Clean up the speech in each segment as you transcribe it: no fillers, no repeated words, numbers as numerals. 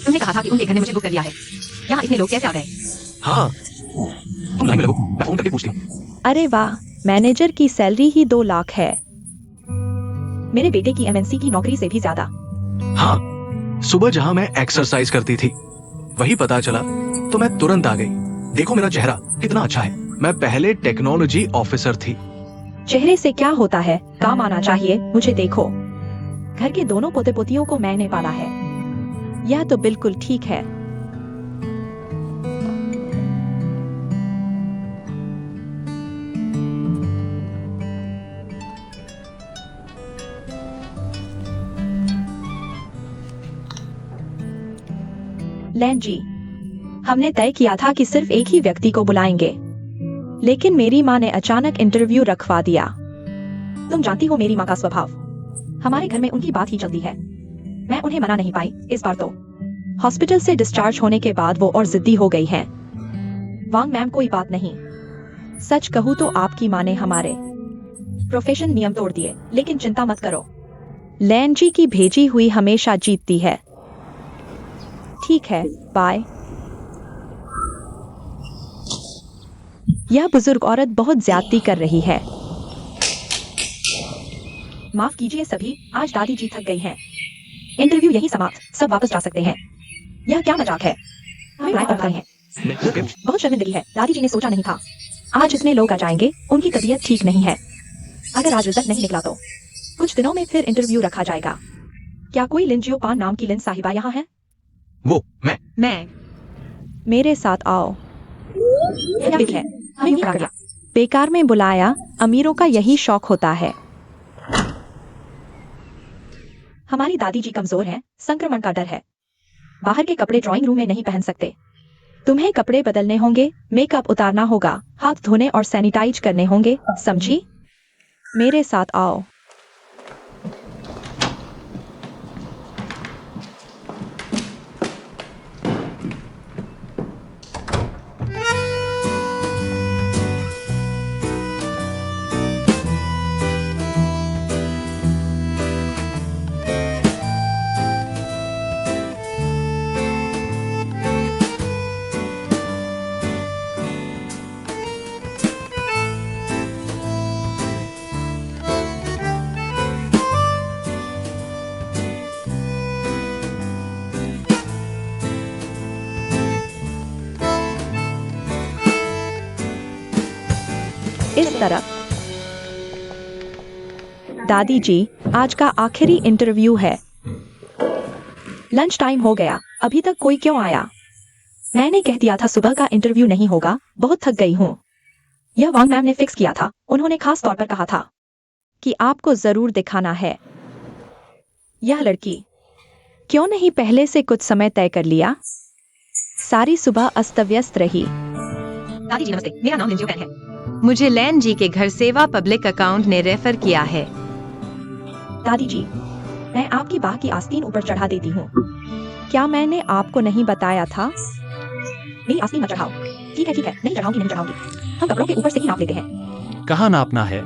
तुमने कहा था कि उनके घर ने मुझे बुक कर लिया है। यहाँ इतने लोग कैसे आ गए? हाँ, तुम लाइन में लगो, मैं फोन करके पूछती हूँ। अरे वाह, मैनेजर की सैलरी ही 2 लाख है। मेरे बेटे की एमएनसी की नौकरी से भी ज्यादा। हाँ, सुबह जहाँ मैं एक्सरसाइज करती थी वही पता चला तो मैं तुरंत आ गई। देखो मेरा चेहरा कितना अच्छा है। मैं पहले टेक्नोलॉजी ऑफिसर थी। चेहरे से क्या होता है, काम आना चाहिए। मुझे देखो, घर के दोनों पोते पोतियों को मैंने पाला है। यह तो बिल्कुल ठीक है। लैन जी, हमने तय किया था कि सिर्फ एक ही व्यक्ति को बुलाएंगे, लेकिन मेरी माँ ने अचानक इंटरव्यू रखवा दिया। तुम जानती हो मेरी माँ का स्वभाव, हमारे घर में उनकी बात ही चलती है। मैं उन्हें मना नहीं पाई इस बार तो। हॉस्पिटल से डिस्चार्ज होने के बाद वो और जिद्दी हो गई हैं। वांग मैम कोई बात नहीं। सच कहूँ तो आपकी माँ ने हमारे प्रोफेशन नियम तोड़ दिए, लेकिन चिंता मत करो, लैन जी की भेजी हुई हमेशा जीतती है। ठीक है, बाय। यह बुजुर्ग औरत बहुत ज्यादती कर रही है। माफ कीजिए सभी, आज दादी जी थक गई हैं। इंटरव्यू यही समाप्त, सब वापस जा सकते हैं। यह क्या मजाक है? हमें राय पर खड़े हैं। बहुत शर्मिंदगी है, दादी जी ने सोचा नहीं था आज इतने लोग आ जाएंगे। उनकी तबीयत ठीक नहीं है। अगर आज रिजल्ट नहीं निकला तो कुछ दिनों में फिर इंटरव्यू रखा जाएगा। क्या कोई लिन जियो पान नाम की लिन साहिबा यहाँ है? वो मैं मेरे साथ आओ। क्या है? हमें क्या किया? बेकार में बुलाया, अमीरों का यही शौक होता है। हमारी दादी जी कमजोर हैं, संक्रमण का डर है। बाहर के कपड़े ड्राइंग रूम में नहीं पहन सकते। तुम्हें कपड़े बदलने होंगे, मेकअप उतारना होगा, हाथ धोने और सैनिटाइज करने होंगे, समझी? मेरे साथ आओ। इस तरफ। दादी जी, आज का आखिरी इंटरव्यू है। लंच टाइम हो गया, अभी तक कोई क्यों आया? मैंने कह दिया था सुबह का इंटरव्यू नहीं होगा, बहुत थक गई हूँ। यह वांग मैम ने फिक्स किया था। उन्होंने खास तौर पर कहा था कि आपको जरूर दिखाना है। यह लड़की क्यों नहीं पहले से कुछ समय तय कर लिया? सारी सुबह अस्त व्यस्त रही। दादी जी नमस्ते, मेरा नाम लिन जियो है। मुझे लैन जी के घर सेवा पब्लिक अकाउंट ने रेफर किया है। दादी जी, मैं आपकी बाह की आस्तीन ऊपर चढ़ा देती हूँ। क्या मैंने आपको नहीं बताया था? मेरी आस्तीन मत चढ़ाओ। ठीक है, नहीं चढ़ाऊंगी, नहीं चढ़ाऊंगी। हम कपड़ों के ऊपर से ही नाप लेते हैं। कहाँ नापना है?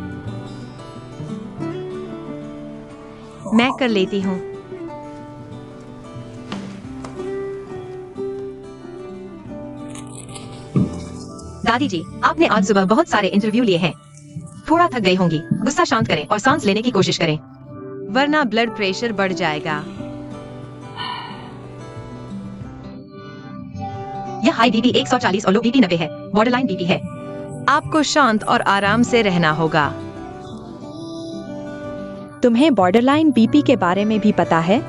मैं कर लेती हूँ। दादी जी, आपने आज सुबह बहुत सारे इंटरव्यू लिए हैं। थोड़ा थक गई होंगी, गुस्सा शांत करें और सांस लेने की कोशिश करें, वरना ब्लड प्रेशर बढ़ जाएगा। यह हाई बीपी 140 और लो बीपी 90 है, बॉर्डरलाइन बीपी है। आपको शांत और आराम से रहना होगा। तुम्हें बॉर्डरलाइन बीपी के बारे में भी पता है?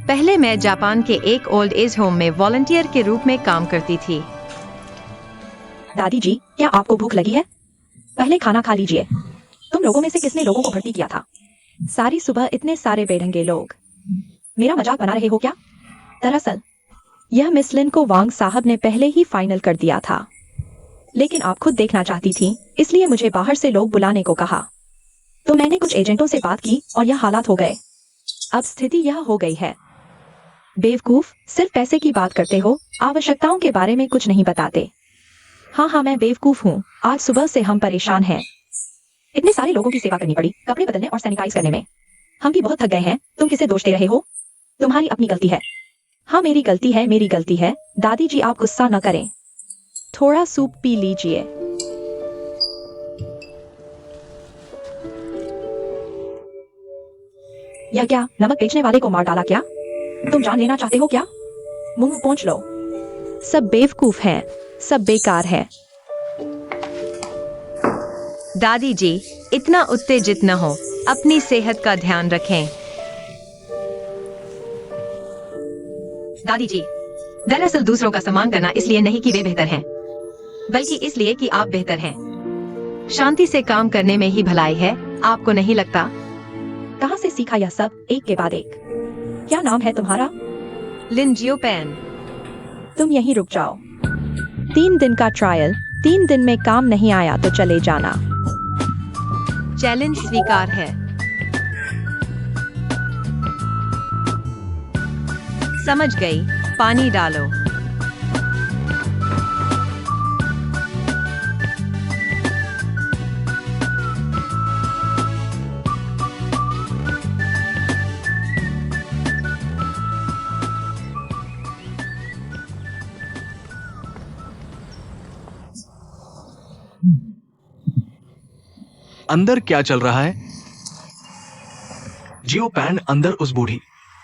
पहले मैं जापान के एक ओल्ड एज होम में वॉलंटियर के रूप में काम करती थी। दादी जी, क्या आपको भूख लगी है? पहले खाना खा लीजिए। तुम लोगों में से किसने लोगों को भर्ती किया था? सारी सुबह इतने सारे बेढंगे लोग। मेरा मजाक बना रहे हो क्या? दरअसल यह मिस लिन को वांग साहब ने पहले ही फाइनल कर दिया था, लेकिन आप खुद देखना चाहती थी, इसलिए मुझे बाहर से लोग बुलाने को कहा। तो मैंने कुछ एजेंटों से बात की और यह हालात हो गए। अब स्थिति यह हो गई है। बेवकूफ, सिर्फ पैसे की बात करते हो, आवश्यकताओं के बारे में कुछ नहीं बताते। हाँ, मैं बेवकूफ हूँ। आज सुबह से हम परेशान हैं। इतने सारे लोगों की सेवा करनी पड़ी, कपड़े बदलने और सैनिटाइज करने में। हम भी बहुत थक गए हैं। तुम किसे दोष दे रहे हो? तुम्हारी अपनी गलती है। हाँ मेरी गलती है। दादी जी आप गुस्सा न करें। थोड़ा सूप पी लीजिए। यह क्या, नमक बेचने वाले को मार डाला क्या? तुम जान लेना चाहते हो क्या? मुंह पोंछ लो। सब बेवकूफ हैं, सब बेकार है। दादी जी, इतना उत्तेजित न हो, अपनी सेहत का ध्यान रखें। दादी जी, दरअसल दूसरों का सम्मान करना इसलिए नहीं कि वे बेहतर हैं, बल्कि इसलिए कि आप बेहतर हैं। शांति से काम करने में ही भलाई है, आपको नहीं लगता? कहाँ से सीखा यह सब, एक के बाद एक? क्या नाम है तुम्हारा? लिन जियोपेन। तुम यहीं रुक जाओ। 3 दिन का ट्रायल, 3 दिन में काम नहीं आया तो चले जाना। चैलेंज स्वीकार है। समझ गई, पानी डालो। अंदर क्या चल रहा है? जियोपैन अंदर उस बूढ़ी,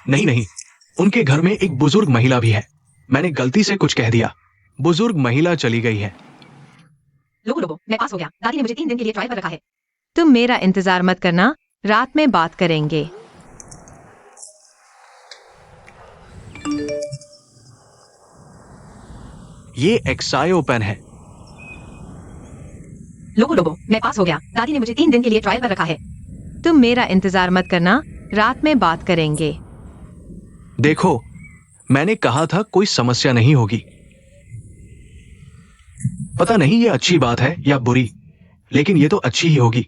नहीं, उनके घर में एक बुजुर्ग महिला भी है। मैंने गलती से कुछ कह दिया। बुजुर्ग महिला चली गई है। लोगो, मैं पास हो गया। दादी ने मुझे 3 दिन के लिए ट्रायल पर रखा है। तुम मेरा इंतजार मत करना, रात में बात करेंगे। ये एक्सायोपेन है। लोगो, मैं पास हो गया। दादी ने मुझे 3 दिन के लिए ट्रायल पर रखा है। तुम मेरा इंतजार मत करना, रात में बात करेंगे। देखो, मैंने कहा था कोई समस्या नहीं होगी। पता नहीं ये अच्छी बात है या बुरी, लेकिन ये तो अच्छी ही होगी।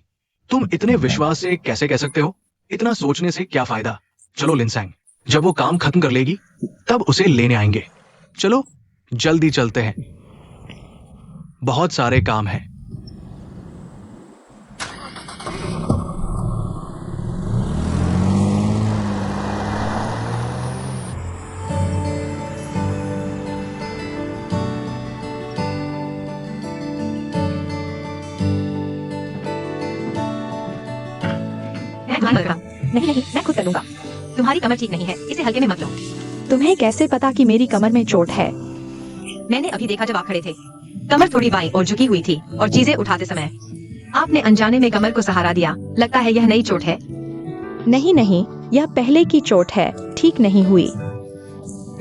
तुम इतने विश्वास से कैसे कह सकते हो? इतना सोचने से क्या फायदा? चलो लिनसैंग, जब वो काम खत्म कर लेगी तब उसे लेने आएंगे। चलो जल्दी चलते हैं, बहुत सारे काम हैं। नहीं, मैं खुद कर लूंगा। तुम्हारी कमर ठीक नहीं है, इसे हल्के में मत लो। तुम्हें कैसे पता कि मेरी कमर में चोट है? मैंने अभी देखा जब आप खड़े थे। कमर थोड़ी बाईं और झुकी हुई थी और चीजें उठाते समय आपने अनजाने में कमर को सहारा दिया। लगता है यह नई चोट है। नहीं, यह पहले की चोट है, ठीक नहीं हुई।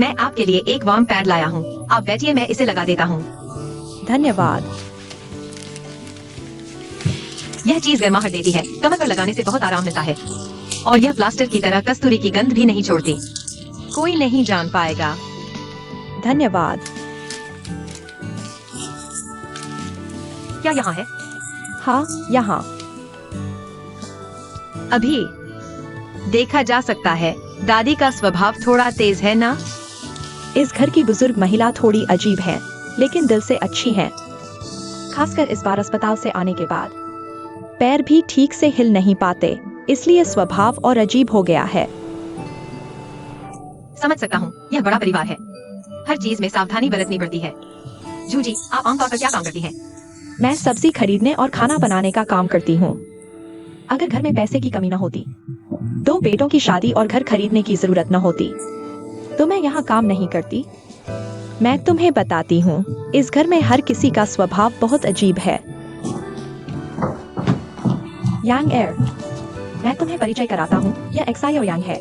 मैं आपके लिए एक वार्म पैड लाया हूँ। आप बैठिए, मैं इसे लगा देता हूँ। धन्यवाद। यह चीज गर्माहट देती है, कमर पर लगाने से बहुत आराम मिलता है और यह प्लास्टर की तरह कस्तूरी की गंध भी नहीं छोड़ती। कोई नहीं जान पाएगा। धन्यवाद। क्या यहाँ है? हाँ, यहाँ। अभी देखा जा सकता है, दादी का स्वभाव थोड़ा तेज है ना? इस घर की बुजुर्ग महिला थोड़ी अजीब है, लेकिन दिल से अच्छी है। खासकर इस बार अस्पताल से आने के बाद पैर भी ठीक से हिल नहीं पाते, इसलिए स्वभाव और अजीब हो गया है। समझ सकता हूँ, यह बड़ा परिवार है, हर चीज में सावधानी बरतनी पड़ती है। जूजी, आप आमतौर पर क्या काम करती हैं? मैं सब्जी खरीदने और खाना बनाने का काम करती हूँ। अगर घर में पैसे की कमी न होती, 2 बेटों की शादी और घर खरीदने की जरूरत न होती, तो मैं यहाँ काम नहीं करती। मैं तुम्हें बताती हूँ, इस घर में हर किसी का स्वभाव बहुत अजीब है। यांग एयर, मैं तुम्हें परिचय कराता हूँ, यह एक्सायो यांग है,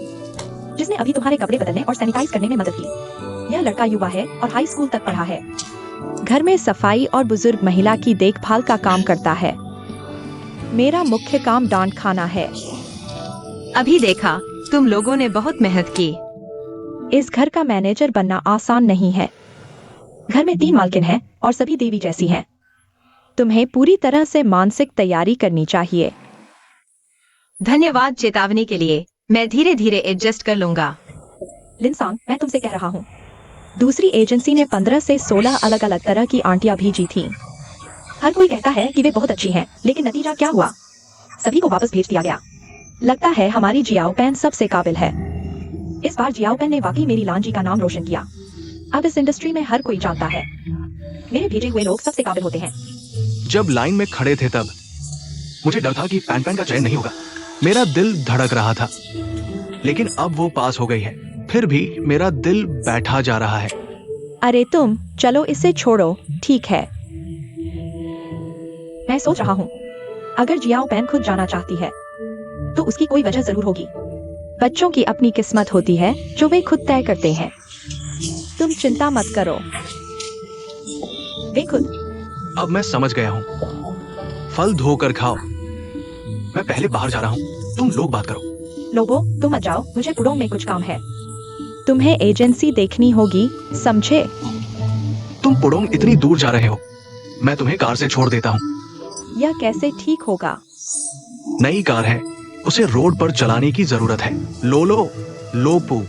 जिसने अभी तुम्हारे कपड़े बदलने और सैनिटाइज करने में मदद की। यह लड़का युवा है और हाई स्कूल तक पढ़ा है। घर में सफाई और बुजुर्ग महिला की देखभाल का काम करता है। मेरा मुख्य काम डांट खाना है। अभी देखा, तुम लोगों ने बहुत मेहनत की। इस घर का मैनेजर बनना आसान नहीं है। घर में 3 मालकिन हैं और सभी देवी जैसी हैं। तुम्हें पूरी तरह से मानसिक तैयारी करनी चाहिए। धन्यवाद चेतावनी के लिए, मैं धीरे धीरे एडजस्ट कर लूंगा। लिनसांग, मैं तुमसे कह रहा हूँ, दूसरी एजेंसी ने 15 से 16 अलग अलग तरह की आंटियां भेजी थी। हर कोई कहता है कि वे बहुत अच्छी हैं, लेकिन नतीजा क्या हुआ? सभी को वापस भेज दिया गया। लगता है हमारी जियाओ पैन सबसे काबिल है। इस बार जियाओपेन ने वाकई मेरी लांजी का नाम रोशन किया। अब इस इंडस्ट्री में हर कोई जानता है मेरे भेजे हुए लोग सबसे काबिल होते हैं। जब लाइन में खड़े थे तब मुझे डर था कि पैन पैन का चयन नहीं होगा। मेरा दिल धड़क रहा था, लेकिन अब वो पास हो गई है। फिर भी मेरा दिल बैठा जा रहा है। अरे तुम चलो इसे छोड़ो, ठीक है। मैं सोच रहा हूँ अगर जियाओपेन खुद जाना चाहती है तो उसकी कोई वजह जरूर होगी। बच्चों की अपनी किस्मत होती है जो वे खुद तय करते हैं। तुम चिंता मत करो, वे खुद। अब मैं समझ गया हूँ। फल धोकर खाओ। मैं पहले बाहर जा रहा हूँ, तुम लोग बात करो। लोगो तुम मत जाओ, मुझे पुडोंग में कुछ काम है। तुम्हें एजेंसी देखनी होगी, समझे? तुम पुडोंग इतनी दूर जा रहे हो, मैं तुम्हें कार से छोड़ देता हूँ। यह कैसे ठीक होगा? नई कार है, उसे रोड पर चलाने की जरूरत है। लोलो, लोपू,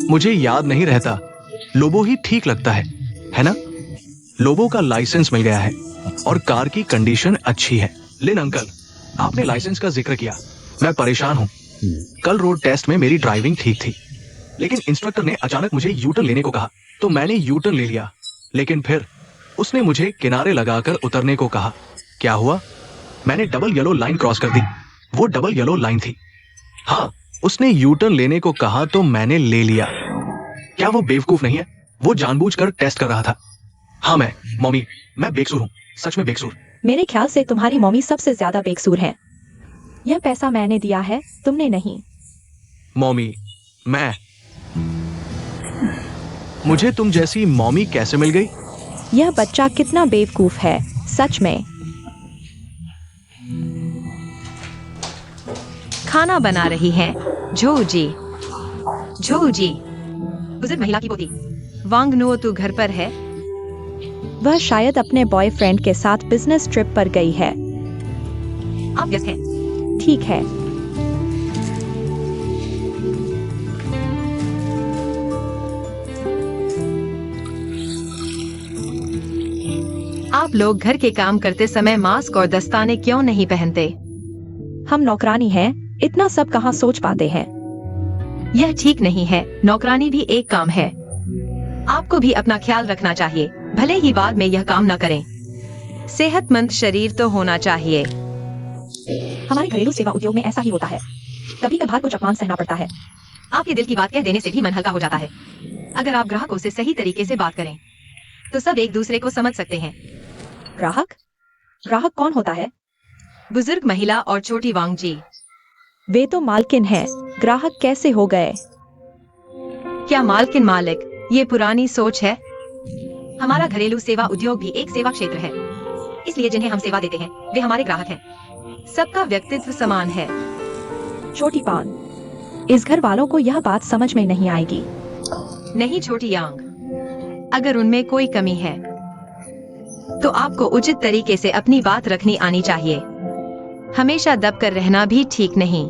मुझे याद नहीं रहता। लोबो ही ठीक लगता है ना? लोबो का लाइसेंस मिल गया है और कार की कंडीशन अच्छी है। लिन अंकल, आपने लाइसेंस का जिक्र किया। मैं परेशान हूँ। कल रोड टेस्ट में मेरी ड्राइविंग ठीक थी, लेकिन इंस्ट्रक्टर ने अचानक मुझे यू टर्न लेने को कहा, तो मैंने यू टर्न ले लिया। लेकिन फिर उसने मुझे किनारे लगाकर उतरने को कहा। क्या हुआ? मैंने डबल येलो लाइन क्रॉस कर दी। वो डबल येलो लाइन थी। हाँ, उसने यू टर्न लेने को कहा तो मैंने ले लिया। क्या वो बेवकूफ नहीं है? वो जानबूझकर टेस्ट कर रहा था। हाँ, मम्मी, मैं बेकसूर हूँ, सच में बेकसूर। मेरे ख्याल से तुम्हारी मम्मी सबसे ज्यादा बेकसूर है। यह पैसा मैंने दिया है, तुमने नहीं। मम्मी, मुझे तुम जैसी मम्मी कैसे मिल गई? यह बच्चा कितना बेवकूफ है, सच में। खाना बना रही हैं झोजी। झोजी, बुजुर्ग महिला की पोती। वांगनुओ तू घर पर है? वह शायद अपने बॉयफ्रेंड के साथ बिजनेस ट्रिप पर गई है। आप व्यस्त हैं? ठीक है। आप लोग घर के काम करते समय मास्क और दस्ताने क्यों नहीं पहनते? हम नौकरानी हैं, इतना सब कहाँ सोच पाते हैं। यह ठीक नहीं है। नौकरानी भी एक काम है। आपको भी अपना ख्याल रखना चाहिए, भले ही बाद में यह काम न करें। सेहतमंद शरीर तो होना चाहिए। हमारे घरेलू सेवा उद्योग में ऐसा ही होता है, कभी कभार कुछ अपमान सहना पड़ता है। आपके दिल की बात कह देने से भी मन हल्का हो जाता है। अगर आप ग्राहकों से सही तरीके से बात करें तो सब एक दूसरे को समझ सकते हैं। ग्राहक? ग्राहक कौन होता है? बुजुर्ग महिला और छोटी वांगजी। वे तो मालकिन हैं, ग्राहक कैसे हो गए? क्या मालकिन मालिक? ये पुरानी सोच है। हमारा घरेलू सेवा उद्योग भी एक सेवा क्षेत्र है, इसलिए जिन्हें हम सेवा देते हैं वे हमारे ग्राहक हैं। सबका व्यक्तित्व समान है। छोटी पान, इस घर वालों को यह बात समझ में नहीं आएगी। नहीं छोटी यांग, अगर उनमें कोई कमी है तो आपको उचित तरीके से अपनी बात रखनी आनी चाहिए। हमेशा दबकर रहना भी ठीक नहीं।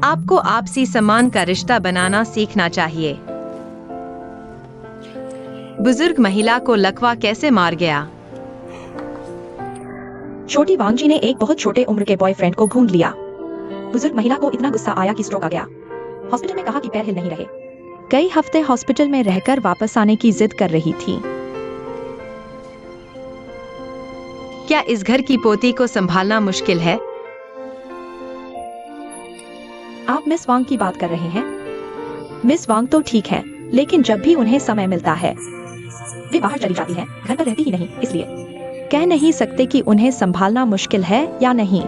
आपको आपसी सम्मान का रिश्ता बनाना सीखना चाहिए। बुजुर्ग महिला को लकवा कैसे मार गया? छोटी वांगजी ने एक बहुत छोटे उम्र के बॉयफ्रेंड को ढूंढ लिया। बुजुर्ग महिला को इतना गुस्सा आया कि स्ट्रोक आ गया। हॉस्पिटल में कहा कि पैर हिल नहीं रहे। कई हफ्ते हॉस्पिटल में रहकर वापस आने की जिद कर रही थी। क्या इस घर की पोती को संभालना मुश्किल है? आप मिस वांग की बात कर रहे हैं? मिस वांग तो ठीक है, लेकिन जब भी उन्हें समय मिलता है वे बाहर चली जाती हैं, घर पर रहती ही नहीं। इसलिए कह नहीं सकते कि उन्हें संभालना मुश्किल है या नहीं।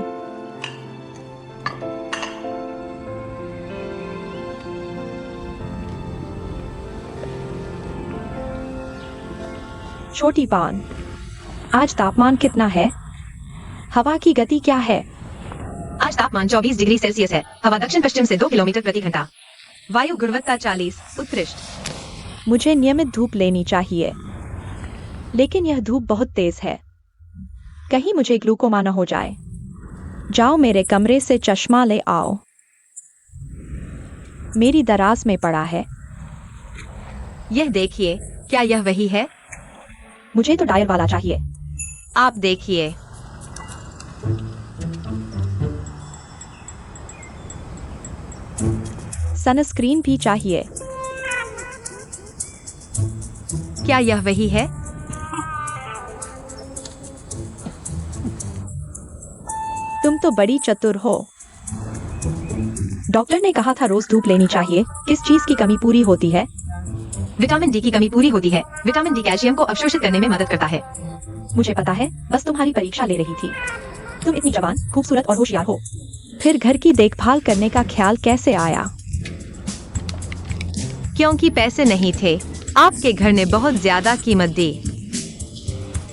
छोटी पान, आज तापमान कितना है? हवा की गति क्या है? आज तापमान 24 डिग्री सेल्सियस है। हवा दक्षिण पश्चिम से 2 किलोमीटर प्रति घंटा। वायु गुणवत्ता 40 उत्कृष्ट। मुझे नियमित धूप लेनी चाहिए, लेकिन यह धूप बहुत तेज है। कहीं मुझे ग्लूकोमा न हो जाए। जाओ मेरे कमरे से चश्मा ले आओ, मेरी दराज में पड़ा है। यह देखिए, क्या यह वही है? मुझे तो डायल वाला चाहिए। आप देखिए। सनस्क्रीन भी चाहिए। क्या यह वही है? तुम तो बड़ी चतुर हो। डॉक्टर ने कहा था रोज धूप लेनी चाहिए। किस चीज की कमी पूरी होती है? विटामिन डी की कमी पूरी होती है। विटामिन डी कैल्शियम को अवशोषित करने में मदद करता है। मुझे पता है, बस तुम्हारी परीक्षा ले रही थी। तुम इतनी जवान, खूबसूरत और होशियार हो। फिर घर की देखभाल करने का ख्याल कैसे आया? क्योंकि पैसे नहीं थे। आपके घर ने बहुत ज्यादा कीमत दी।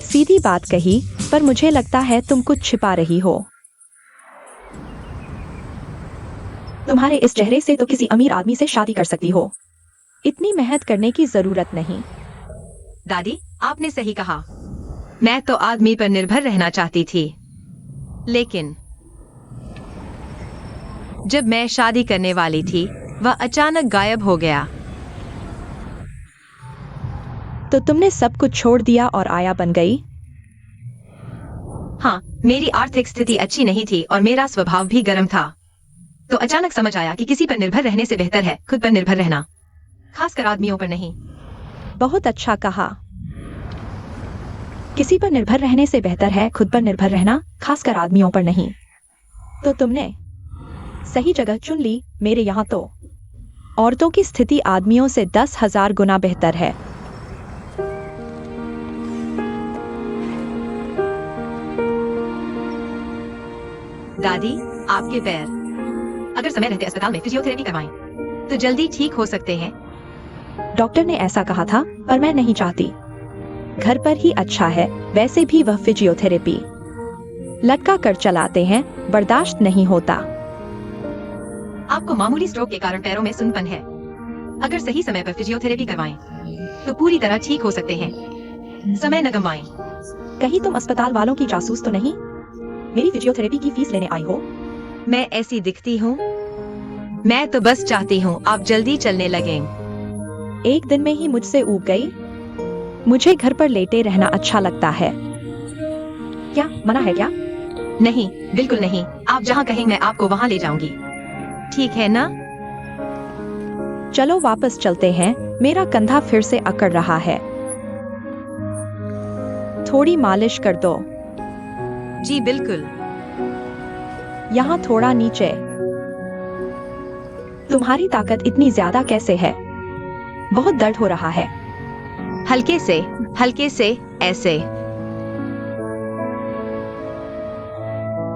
सीधी बात कही, पर मुझे लगता है तुम कुछ छिपा रही हो। तुम्हारे इस चेहरे से तो किसी अमीर आदमी से शादी कर सकती हो। इतनी मेहनत करने की जरूरत नहीं। दादी, आपने सही कहा। मैं तो आदमी पर निर्भर रहना चाहती थी, लेकिन जब मैं शादी करने वाली थी, वह अचानक गायब हो गया। तो तुमने सब कुछ छोड़ दिया और आया बन गई? हाँ, मेरी आर्थिक स्थिति अच्छी नहीं थी और मेरा स्वभाव भी गर्म था। तो अचानक समझ आया कि किसी पर निर्भर रहने से बेहतर है खुद पर निर्भर रहना, खासकर आदमियों पर नहीं। बहुत अच्छा कहा। किसी पर निर्भर रहने से बेहतर है खुद पर निर्भर रहना, खासकर आदमियों पर नहीं। तो तुमने सही जगह चुन ली। मेरे यहाँ तो औरतों की स्थिति आदमियों से 10,000 गुना बेहतर है। दादी, आपके पैर अगर समय रहते अस्पताल में फिजियोथेरेपी करवाएं तो जल्दी ठीक हो सकते हैं। डॉक्टर ने ऐसा कहा था, पर मैं नहीं चाहती। घर पर ही अच्छा है। वैसे भी वह फिजियोथेरेपी लटका कर चलाते हैं, बर्दाश्त नहीं होता। आपको मामूली स्ट्रोक के कारण पैरों में सुन्नपन है। अगर सही समय पर फिजियोथेरेपी करवाएं तो पूरी तरह ठीक हो सकते हैं। समय न गंवाएं। कहीं तुम अस्पताल वालों की जासूस तो नहीं? मेरी फिजियोथेरेपी की फीस लेने आई हो? मैं ऐसी दिखती हूँ? मैं तो बस चाहती हूँ आप जल्दी चलने लगें। एक दिन में ही मुझसे ऊब गई। मुझे घर पर लेटे रहना अच्छा लगता है। क्या मना है क्या? नहीं, बिल्कुल नहीं। आप जहाँ कहें मैं आपको वहाँ ले जाऊंगी। ठीक है ना? चलो वापस चलते हैं। मेरा कंधा फिर से अकड़ रहा है। थोड़ी मालिश कर दो। जी बिल्कुल। यहाँ थोड़ा नीचे। तुम्हारी ताकत इतनी ज्यादा कैसे है? बहुत दर्द हो रहा है। हल्के से ऐसे।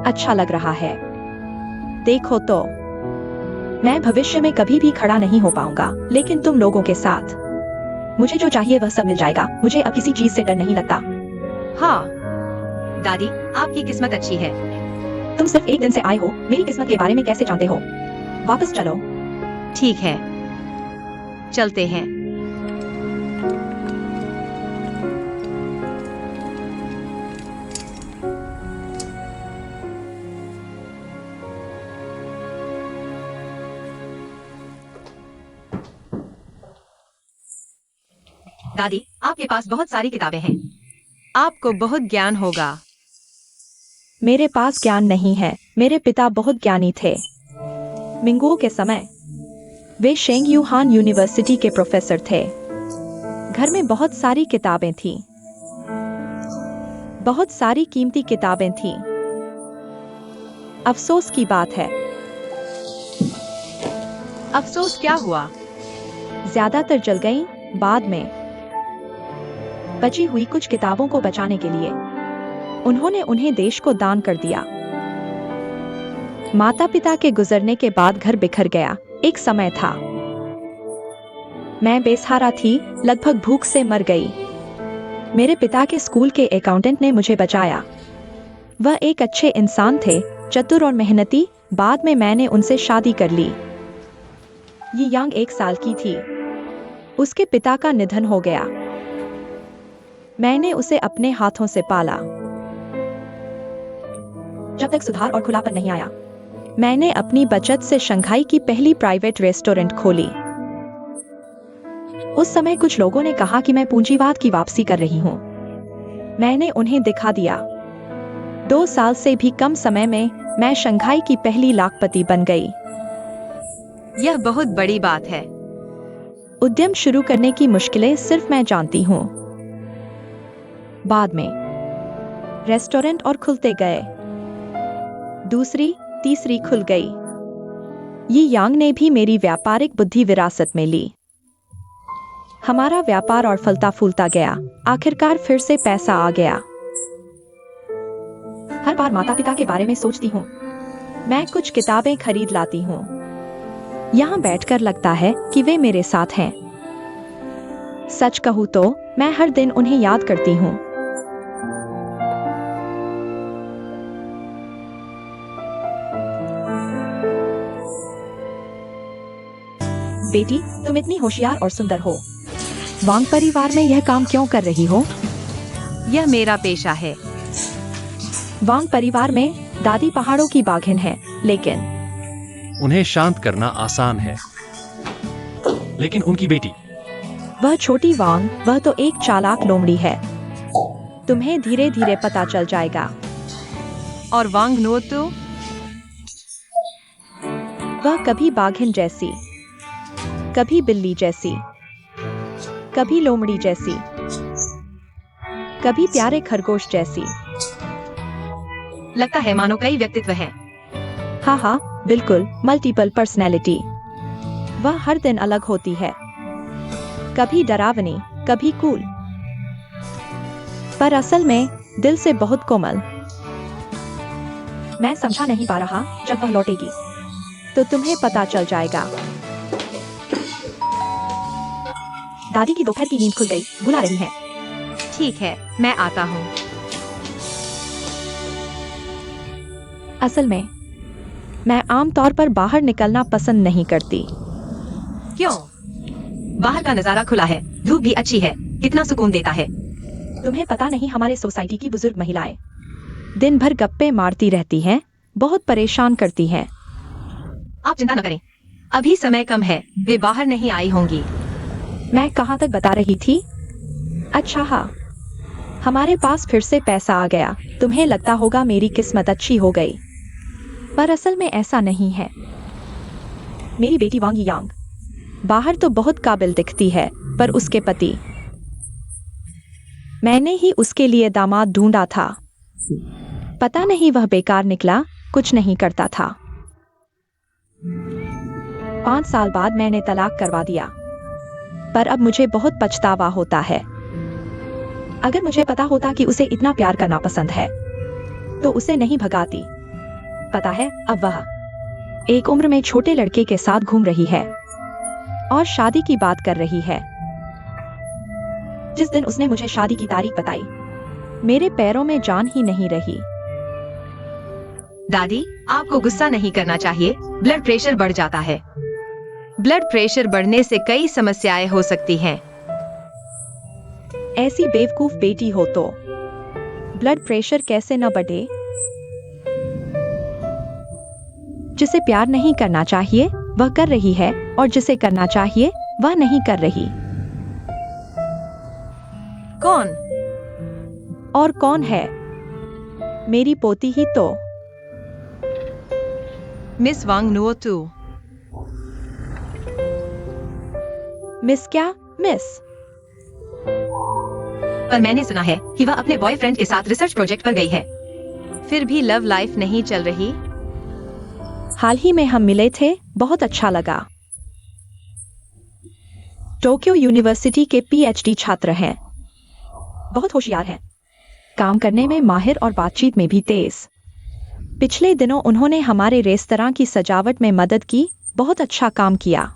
अच्छा लग रहा है। देखो तो, मैं भविष्य में कभी भी खड़ा नहीं हो पाऊंगा, लेकिन तुम लोगों के साथ मुझे जो चाहिए वह सब मिल जाएगा। मुझे अब किसी चीज से डर नहीं लगता। हाँ दादी, आपकी किस्मत अच्छी है। तुम सिर्फ एक दिन से आए हो, मेरी किस्मत के बारे में कैसे जानते हो? वापस चलो। ठीक है, चलते हैं। दादी, आपके पास बहुत सारी किताबें हैं। आपको बहुत ज्ञान होगा। मेरे पास ज्ञान नहीं है। मेरे पिता बहुत ज्ञानी थे। मिंगुओ के समय वे शेंग यूहान यूनिवर्सिटी के प्रोफेसर थे। घर में बहुत सारी किताबें थीं। बहुत सारी कीमती किताबें थीं। अफसोस की बात है। अफसोस क्या हुआ? ज्यादातर जल गईं। बाद में बची हुई कुछ किताबों को बचाने के लिए उन्होंने उन्हें देश को दान कर दिया। माता पिता के गुजरने के बाद घर बिखर गया। एक समय था, मैं बेसहारा थी, लगभग भूख से मर गई। मेरे पिता के स्कूल के अकाउंटेंट ने मुझे बचाया। वह एक अच्छे इंसान थे, चतुर और मेहनती। बाद में मैंने उनसे शादी कर ली। ये यांग 1 साल की थी। उसके पिता का निधन हो गया। मैंने उसे अपने हाथों से पाला। जब तक सुधार और खुलापन नहीं आया, मैंने अपनी बचत से शंघाई की पहली प्राइवेट रेस्टोरेंट खोली। उस समय कुछ लोगों ने कहा कि मैं पूंजीवाद की वापसी कर रही हूं। मैंने उन्हें दिखा दिया। 2 साल से भी कम समय में मैं शंघाई की पहली लाखपति बन गई। यह बहुत बड़ी बात है। उद्यम शुरू करने की मुश्किलें सिर्फ मैं जानती हूँ। बाद में रेस्टोरेंट और खुलते गए, दूसरी तीसरी खुल गई। ये यांग ने भी मेरी व्यापारिक बुद्धि विरासत में ली। हमारा व्यापार और फलता फूलता गया। आखिरकार फिर से पैसा आ गया। हर बार माता पिता के बारे में सोचती हूँ। मैं कुछ किताबें खरीद लाती हूँ। यहाँ बैठकर लगता है कि वे मेरे साथ हैं। सच कहूँ तो मैं हर दिन उन्हें याद करती हूँ। बेटी, तुम इतनी होशियार और सुंदर हो। वांग परिवार में यह काम क्यों कर रही हो? यह मेरा पेशा है। वांग परिवार में दादी पहाड़ों की बाघिन है, लेकिन उन्हें शांत करना आसान है। लेकिन उनकी बेटी, वह छोटी वांग, वह तो एक चालाक लोमड़ी है। तुम्हें धीरे धीरे पता चल जाएगा। और वांग नो तो वह कभी बाघिन जैसी, कभी बिल्ली जैसी, कभी लोमड़ी जैसी, कभी प्यारे खरगोश जैसी। लगता है मानो कई व्यक्तित्व हैं। हाँ हाँ, बिल्कुल, मल्टीपल पर्सनैलिटी। वह हर दिन अलग होती है, कभी डरावनी, कभी कूल, पर असल में दिल से बहुत कोमल। मैं समझा नहीं पा रहा। जब वह लौटेगी तो तुम्हें पता चल जाएगा। दादी की दोपहर की नींद खुल गई, बुला रही है। ठीक है, मैं आता हूँ। असल में मैं आमतौर पर बाहर निकलना पसंद नहीं करती। क्यों? बाहर का नजारा खुला है, धूप भी अच्छी है, कितना सुकून देता है। तुम्हें पता नहीं, हमारे सोसाइटी की बुजुर्ग महिलाएं दिन भर गप्पे मारती रहती हैं, बहुत परेशान करती हैं। आप चिंता न करें, अभी समय कम है, वे बाहर नहीं आई होंगी। मैं कहाँ तक बता रही थी? अच्छा हाँ, हमारे पास फिर से पैसा आ गया। तुम्हें लगता होगा मेरी किस्मत अच्छी हो गई, पर असल में ऐसा नहीं है। मेरी बेटी वांग यांग बाहर तो बहुत काबिल दिखती है, पर उसके पति, मैंने ही उसके लिए दामाद ढूंढा था। पता नहीं वह बेकार निकला, कुछ नहीं करता था। 5 साल बाद मैंने तलाक करवा दिया, पर अब मुझे बहुत पछतावा होता है। अगर मुझे पता होता कि उसे इतना प्यार करना पसंद है, तो उसे नहीं भगाती। पता है, अब वह एक उम्र में छोटे लड़के के साथ घूम रही है और शादी की बात कर रही है। जिस दिन उसने मुझे शादी की तारीख बताई, मेरे पैरों में जान ही नहीं रही। दादी, आपको गुस्सा नहीं करना चाहिए, ब्लड प्रेशर बढ़ जाता है। ब्लड प्रेशर बढ़ने से कई समस्याएं हो सकती हैं। ऐसी बेवकूफ बेटी हो तो ब्लड प्रेशर कैसे न बढ़े? जिसे प्यार नहीं करना चाहिए वह कर रही है, और जिसे करना चाहिए वह नहीं कर रही। कौन? और कौन है? मेरी पोती ही तो। मिस वांग नुओ टू। मिस क्या? मिस? पर मैंने सुना है कि वह अपने बॉयफ्रेंड के साथ रिसर्च प्रोजेक्ट पर गई है। फिर भी लव लाइफ नहीं चल रही? हाल ही में हम मिले थे, बहुत अच्छा लगा। टोक्यो यूनिवर्सिटी के पीएचडी छात्र हैं, बहुत होशियार हैं, काम करने में माहिर और बातचीत में भी तेज। पिछले दिनों उन्होंने हमारे रेस्तरां की सजावट में मदद की, बहुत अच्छा काम किया।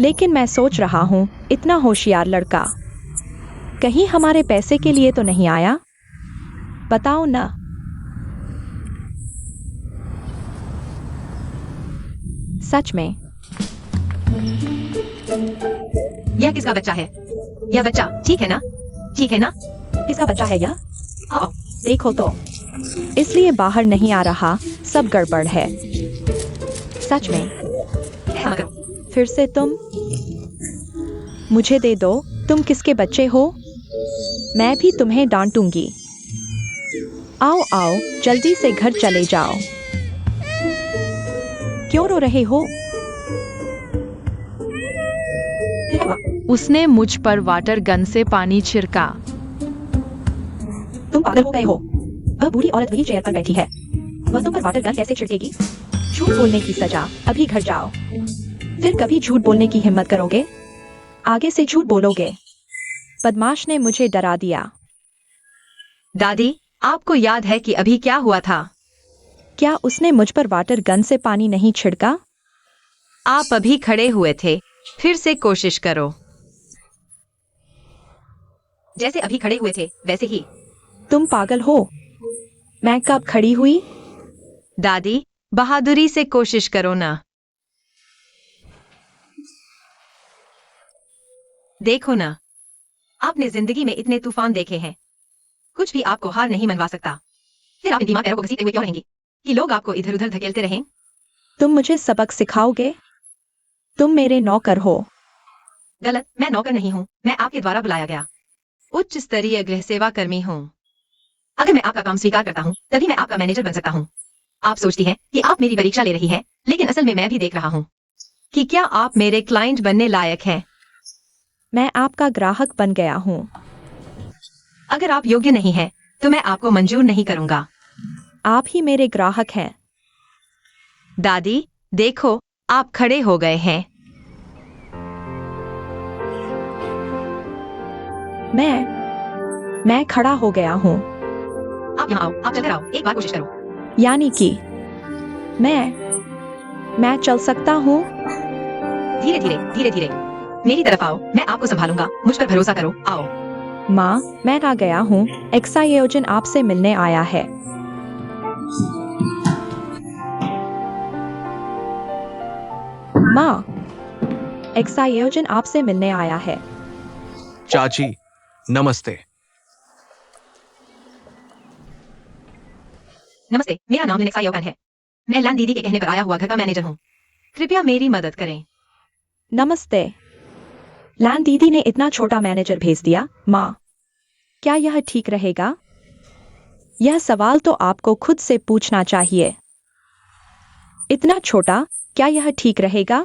लेकिन मैं सोच रहा हूँ, इतना होशियार लड़का कहीं हमारे पैसे के लिए तो नहीं आया? बताओ ना। सच में? यह किसका बच्चा है? यह बच्चा ठीक है ना? ठीक है ना? किसका बच्चा है यह? आओ, देखो तो, इसलिए बाहर नहीं आ रहा, सब गड़बड़ है। सच में? है मगर फिर से तुम? मुझे दे दो, तुम किसके बच्चे हो? मैं भी तुम्हें डांटूंगी। आओ आओ, जल्दी से घर चले जाओ। क्यों रो रहे हो? फिर क्या हुआ? उसने मुझ पर वाटर गन से पानी छिड़का। तुम पागल हो गए हो। वह बूढ़ी औरत वही चेयर पर बैठी है। वह तुम पर वाटर गन कैसे छिड़केगी? झूठ बोलने की सजा। अभी घर जाओ। फिर कभी झूठ बोलने की हिम्मत करोगे? आगे से झूठ बोलोगे। बदमाश ने मुझे डरा दिया। दादी, आपको याद है कि अभी क्या हुआ था? क्या उसने मुझ पर वाटर गन से पानी नहीं छिड़का? आप अभी खड़े हुए थे। फिर से कोशिश करो। जैसे अभी खड़े हुए थे वैसे ही। तुम पागल हो। मैं कब खड़ी हुई? दादी, बहादुरी से कोशिश करो ना। देखो ना, आपने जिंदगी में इतने तूफान देखे हैं, कुछ भी आपको हार नहीं मनवा सकता। फिर आप इन धीमा पैरों को घसीटते हुए क्यों रहेंगी कि लोग आपको इधर उधर धकेलते रहें? तुम मुझे सबक सिखाओगे? तुम मेरे नौकर हो। गलत, मैं नौकर नहीं हूँ, मैं आपके द्वारा बुलाया गया उच्च स्तरीय गृह सेवा कर्मी हूँ। अगर मैं आपका काम स्वीकार करता हूँ तभी मैं आपका मैनेजर बन सकता हूँ। आप सोचती हैं कि आप मेरी परीक्षा ले रही हैं, लेकिन असल में मैं भी देख रहा हूँ कि क्या आप मेरे क्लाइंट बनने लायक हैं। मैं आपका ग्राहक बन गया हूँ। अगर आप योग्य नहीं हैं, तो मैं आपको मंजूर नहीं करूंगा। आप ही मेरे ग्राहक हैं। दादी, देखो, आप खड़े हो गए हैं। मैं खड़ा हो गया हूँ। आप यहाँ आओ, आप चलकर आओ, एक बार कोशिश करो। यानी कि मैं चल सकता हूँ। धीरे धीरे धीरे धीरे मेरी तरफ आओ, मैं आपको संभालूंगा, मुझ पर भरोसा करो। आओ। माँ, मैं आ गया हूँ। एक्सायोजन आपसे मिलने आया है। माँ, एक्सायोजन आपसे मिलने आया है। चाची, नमस्ते। नमस्ते, मेरा नाम लिनेक्सा योगन है। मैं लैन दीदी के कहने पर आया हुआ घर का मैनेजर हूँ। कृपया मेरी मदद करें। नमस्ते। लैन दीदी ने इतना छोटा मैनेजर भेज दिया। माँ, क्या यह ठीक रहेगा? यह सवाल तो आपको खुद से पूछना चाहिए। इतना छोटा, क्या यह ठीक रहेगा?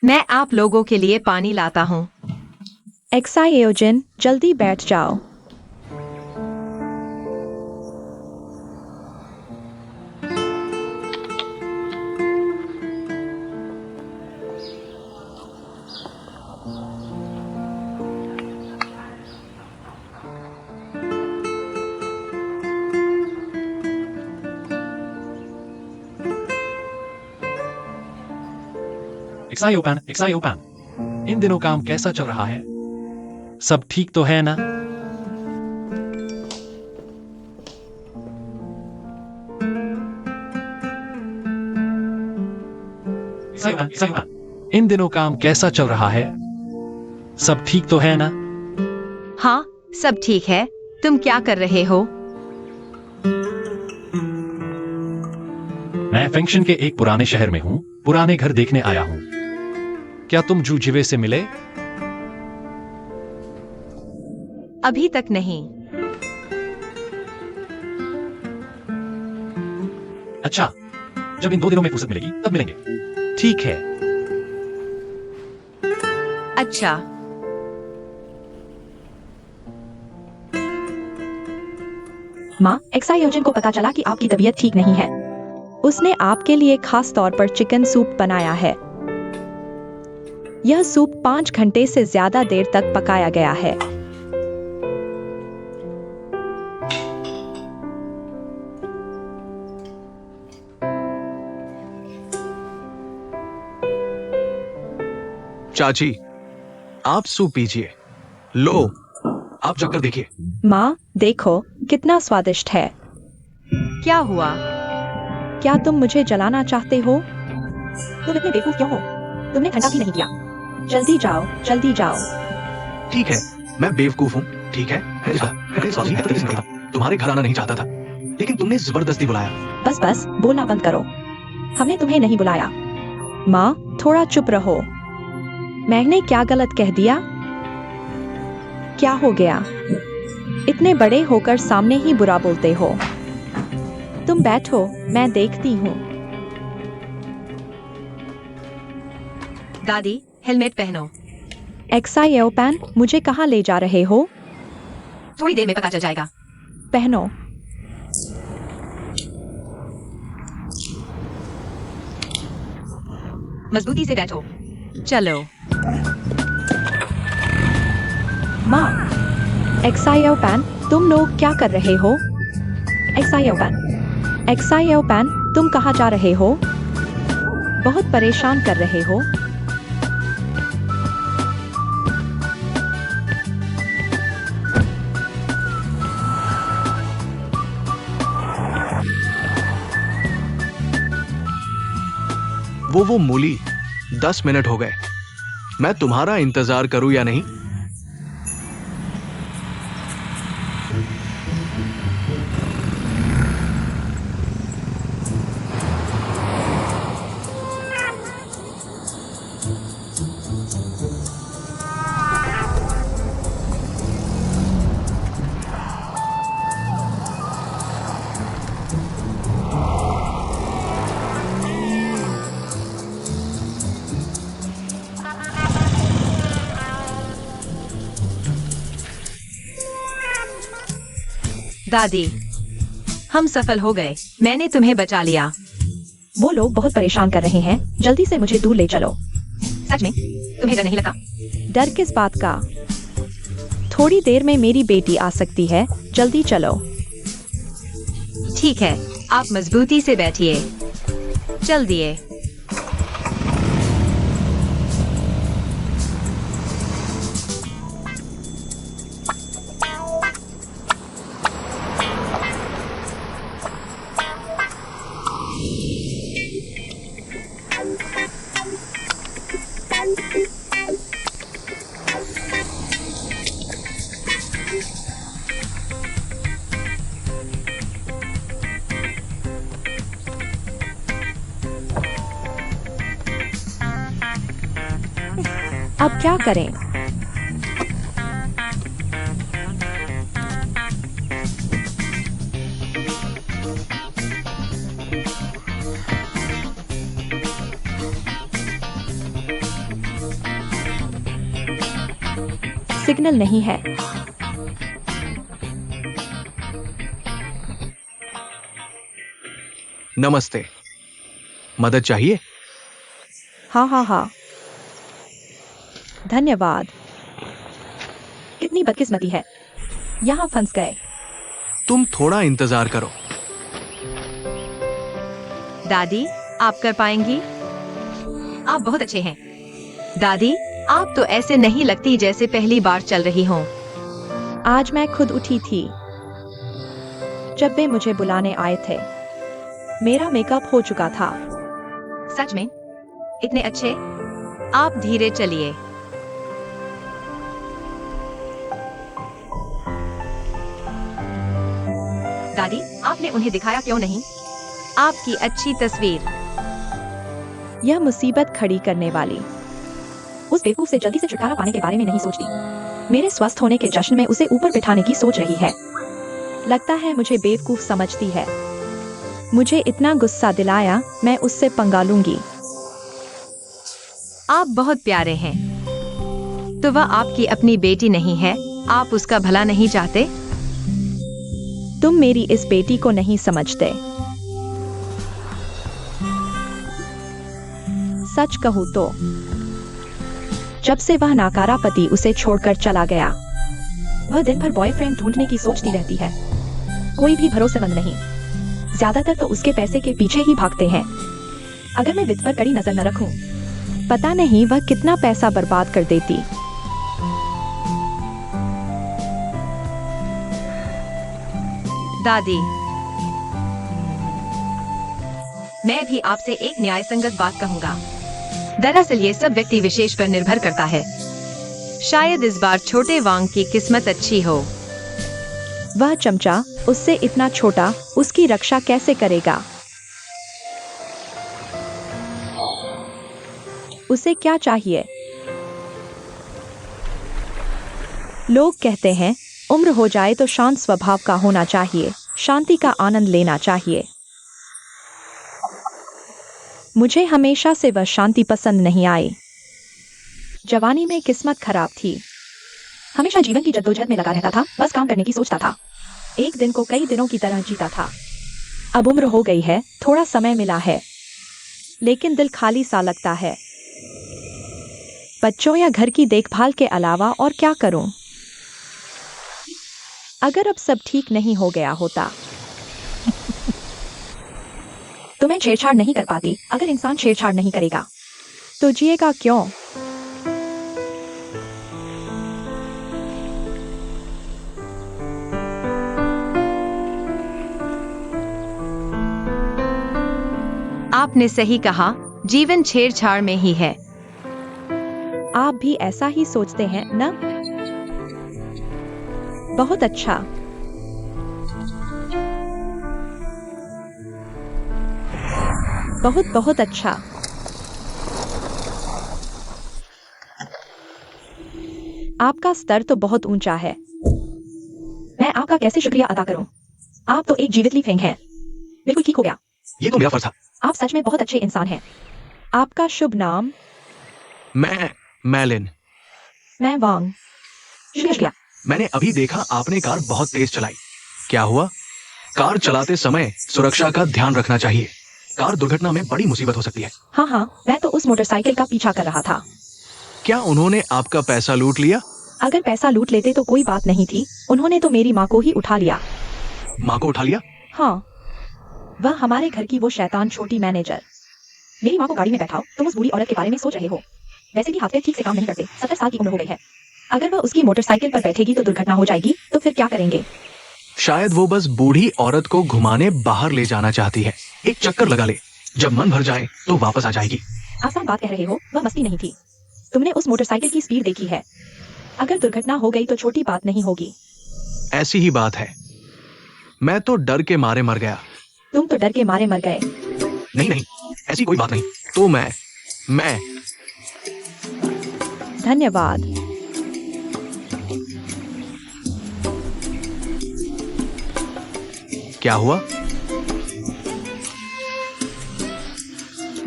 मैं आप लोगों के लिए पानी लाता हूँ। एक्सायोजन, जल्दी बैठ जाओ। एक्सायोपैन, इन दिनों काम कैसा चल रहा है? सब ठीक तो है ना? एक्सायोपैन, इन दिनों काम कैसा चल रहा है? सब ठीक तो है ना? हाँ, सब ठीक है। तुम क्या कर रहे हो? मैं फंक्शन के एक पुराने शहर में हूँ, पुराने घर देखने आया हूँ। क्या तुम जूझिवे से मिले? अभी तक नहीं। अच्छा, जब इन 2 दिनों में फुर्सत मिलेगी तब मिलेंगे। ठीक है। अच्छा। माँ, एक्सायोजन को पता चला कि आपकी तबीयत ठीक नहीं है। उसने आपके लिए खास तौर पर चिकन सूप बनाया है। यह सूप 5 घंटे से ज्यादा देर तक पकाया गया है। चाची, आप सूप पीजिए। लो, आप चक्कर देखिए। माँ, देखो कितना स्वादिष्ट है। क्या हुआ? क्या तुम मुझे जलाना चाहते हो? तुम इतने बेवकूफ क्यों हो? तुमने ठंडा भी नहीं किया। जल्दी जाओ, जल्दी जाओ। ठीक है, मैं बेवकूफ हूँ, ठीक है। सॉरी, तुम्हारे घर आना नहीं चाहता था, लेकिन तुमने जबरदस्ती बुलाया। बस बस, बोलना बंद करो। हमने तुम्हें नहीं बुलाया। माँ, थोड़ा चुप रहो। मैंने क्या गलत कह दिया? क्या हो गया? इतने बड़े होकर सामने ही बुरा बोलते हो। तुम बैठो, मैं देखती हूँ। दादी, हेलमेट पहनो। एक्साइओ पैन, मुझे कहाँ ले जा रहे हो? थोड़ी देर में पता चल जाएगा। पहनो। मजबूती से बैठो। चलो। माँ, एक्साइओ पैन, तुम लोग क्या कर रहे हो? एक्साइओ पैन, एक्साइओ पैन, तुम कहाँ जा रहे हो? बहुत परेशान कर रहे हो। वो मूली, 10 मिनट हो गए। मैं तुम्हारा इंतजार करूं या नहीं? दादी, हम सफल हो गए। मैंने तुम्हें बचा लिया। वो लोग बहुत परेशान कर रहे हैं, जल्दी से मुझे दूर ले चलो। सच में? तुम्हें डर नहीं लगा? डर किस बात का? थोड़ी देर में मेरी बेटी आ सकती है, जल्दी चलो। ठीक है, आप मजबूती से बैठिए। चल दिए। अब क्या करें? सिग्नल नहीं है। नमस्ते, मदद चाहिए? हाँ। धन्यवाद। कितनी बदकिस्मती है, यहाँ फंस गए। तुम थोड़ा इंतजार करो। दादी, आप कर पाएंगी? आप बहुत अच्छे हैं। दादी, आप तो ऐसे नहीं लगती जैसे पहली बार चल रही हो। आज मैं खुद उठी थी जब वे मुझे बुलाने आए थे। मेरा मेकअप हो चुका था। सच में? इतने अच्छे? आप धीरे चलिए। दादी, आपने उन्हें दिखाया क्यों नहीं? आपकी अच्छी तस्वीर। यह मुसीबत खड़ी करने वाली उस बेवकूफ से जल्दी से छुटकारा पाने के बारे में नहीं सोचती। मेरे स्वस्थ होने के जश्न में उसे ऊपर बिठाने की सोच रही है। लगता है मुझे बेवकूफ समझती है। मुझे इतना गुस्सा दिलाया, मैं उससे पंगा लूंगी। आप बहुत प्यारे हैं। तो वह आपकी अपनी बेटी नहीं है? आप उसका भला नहीं चाहते? तुम मेरी इस बेटी को नहीं समझते। सच कहूं तो जब से वह नाकारा पति उसे छोड़कर चला गया, वह दिन भर बॉयफ्रेंड ढूंढने की सोचती रहती है। कोई भी भरोसेमंद नहीं। ज्यादातर तो उसके पैसे के पीछे ही भागते हैं। अगर मैं वित्त पर कड़ी नजर न रखूं, पता नहीं वह कितना पैसा बर्बाद कर देती। दादी, मैं भी आपसे एक न्यायसंगत बात कहूंगा। दरअसल ये सब व्यक्ति विशेष पर निर्भर करता है। शायद इस बार छोटे वांग की किस्मत अच्छी हो। वह चमचा उससे इतना छोटा उसकी रक्षा कैसे करेगा? उसे क्या चाहिए? लोग कहते हैं उम्र हो जाए तो शांत स्वभाव का होना चाहिए, शांति का आनंद लेना चाहिए। मुझे हमेशा से वह शांति पसंद नहीं आई। जवानी में किस्मत खराब थी। हमेशा जीवन की जद्दोजहद में लगा रहता था, बस काम करने की सोचता था। एक दिन को कई दिनों की तरह जीता था। अब उम्र हो गई है, थोड़ा समय मिला है, लेकिन दिल खाली सा लगता है। बच्चों या घर की देखभाल के अलावा और क्या करूं? अगर अब सब ठीक नहीं हो गया होता। तो मैं छेड़छाड़ नहीं कर पाती। अगर इंसान छेड़छाड़ नहीं करेगा तो जिएगा क्यों? आपने सही कहा, जीवन छेड़छाड़ में ही है। आप भी ऐसा ही सोचते हैं न? बहुत अच्छा। बहुत बहुत अच्छा। आपका स्तर तो बहुत ऊंचा है। मैं आपका कैसे शुक्रिया अदा करूं? आप तो एक जीवित फेंग हैं। बिल्कुल ठीक हो गया। ये तो मेरा फर्ज था। आप सच में बहुत अच्छे इंसान हैं। आपका शुभ नाम? मैं लिन। मैं वांग। शुक्रिया। मैंने अभी देखा आपने कार बहुत तेज चलाई। क्या हुआ? कार चलाते समय सुरक्षा का ध्यान रखना चाहिए। कार दुर्घटना में बड़ी मुसीबत हो सकती है। हाँ, मैं तो उस मोटरसाइकिल का पीछा कर रहा था। क्या उन्होंने आपका पैसा लूट लिया? अगर पैसा लूट लेते तो कोई बात नहीं थी। उन्होंने तो मेरी माँ को ही उठा लिया। माँ को उठा लिया? हाँ, वह हमारे घर की वो शैतान छोटी मैनेजर। मेरी माँ को गाड़ी में बैठाओ। तुम उस बूढ़ी औरत के बारे में सोच रहे हो। वैसे भी हाथ पैर ठीक से काम नहीं करते। 70 साल की उम्र हो गई है। अगर वह उसकी मोटरसाइकिल पर बैठेगी तो दुर्घटना हो जाएगी, तो फिर क्या करेंगे? शायद वो बस बूढ़ी औरत को घुमाने बाहर ले जाना चाहती है। एक चक्कर लगा ले, जब मन भर जाए तो वापस आ जाएगी। आसान बात कह रहे हो, वह मस्ती नहीं थी। तुमने उस मोटरसाइकिल की स्पीड देखी है। अगर दुर्घटना हो गई तो छोटी बात नहीं होगी। ऐसी ही बात है। मैं तो डर के मारे मर गया। तुम तो डर के मारे मर गए। नहीं, ऐसी कोई बात नहीं। तो मैं धन्यवाद। क्या हुआ?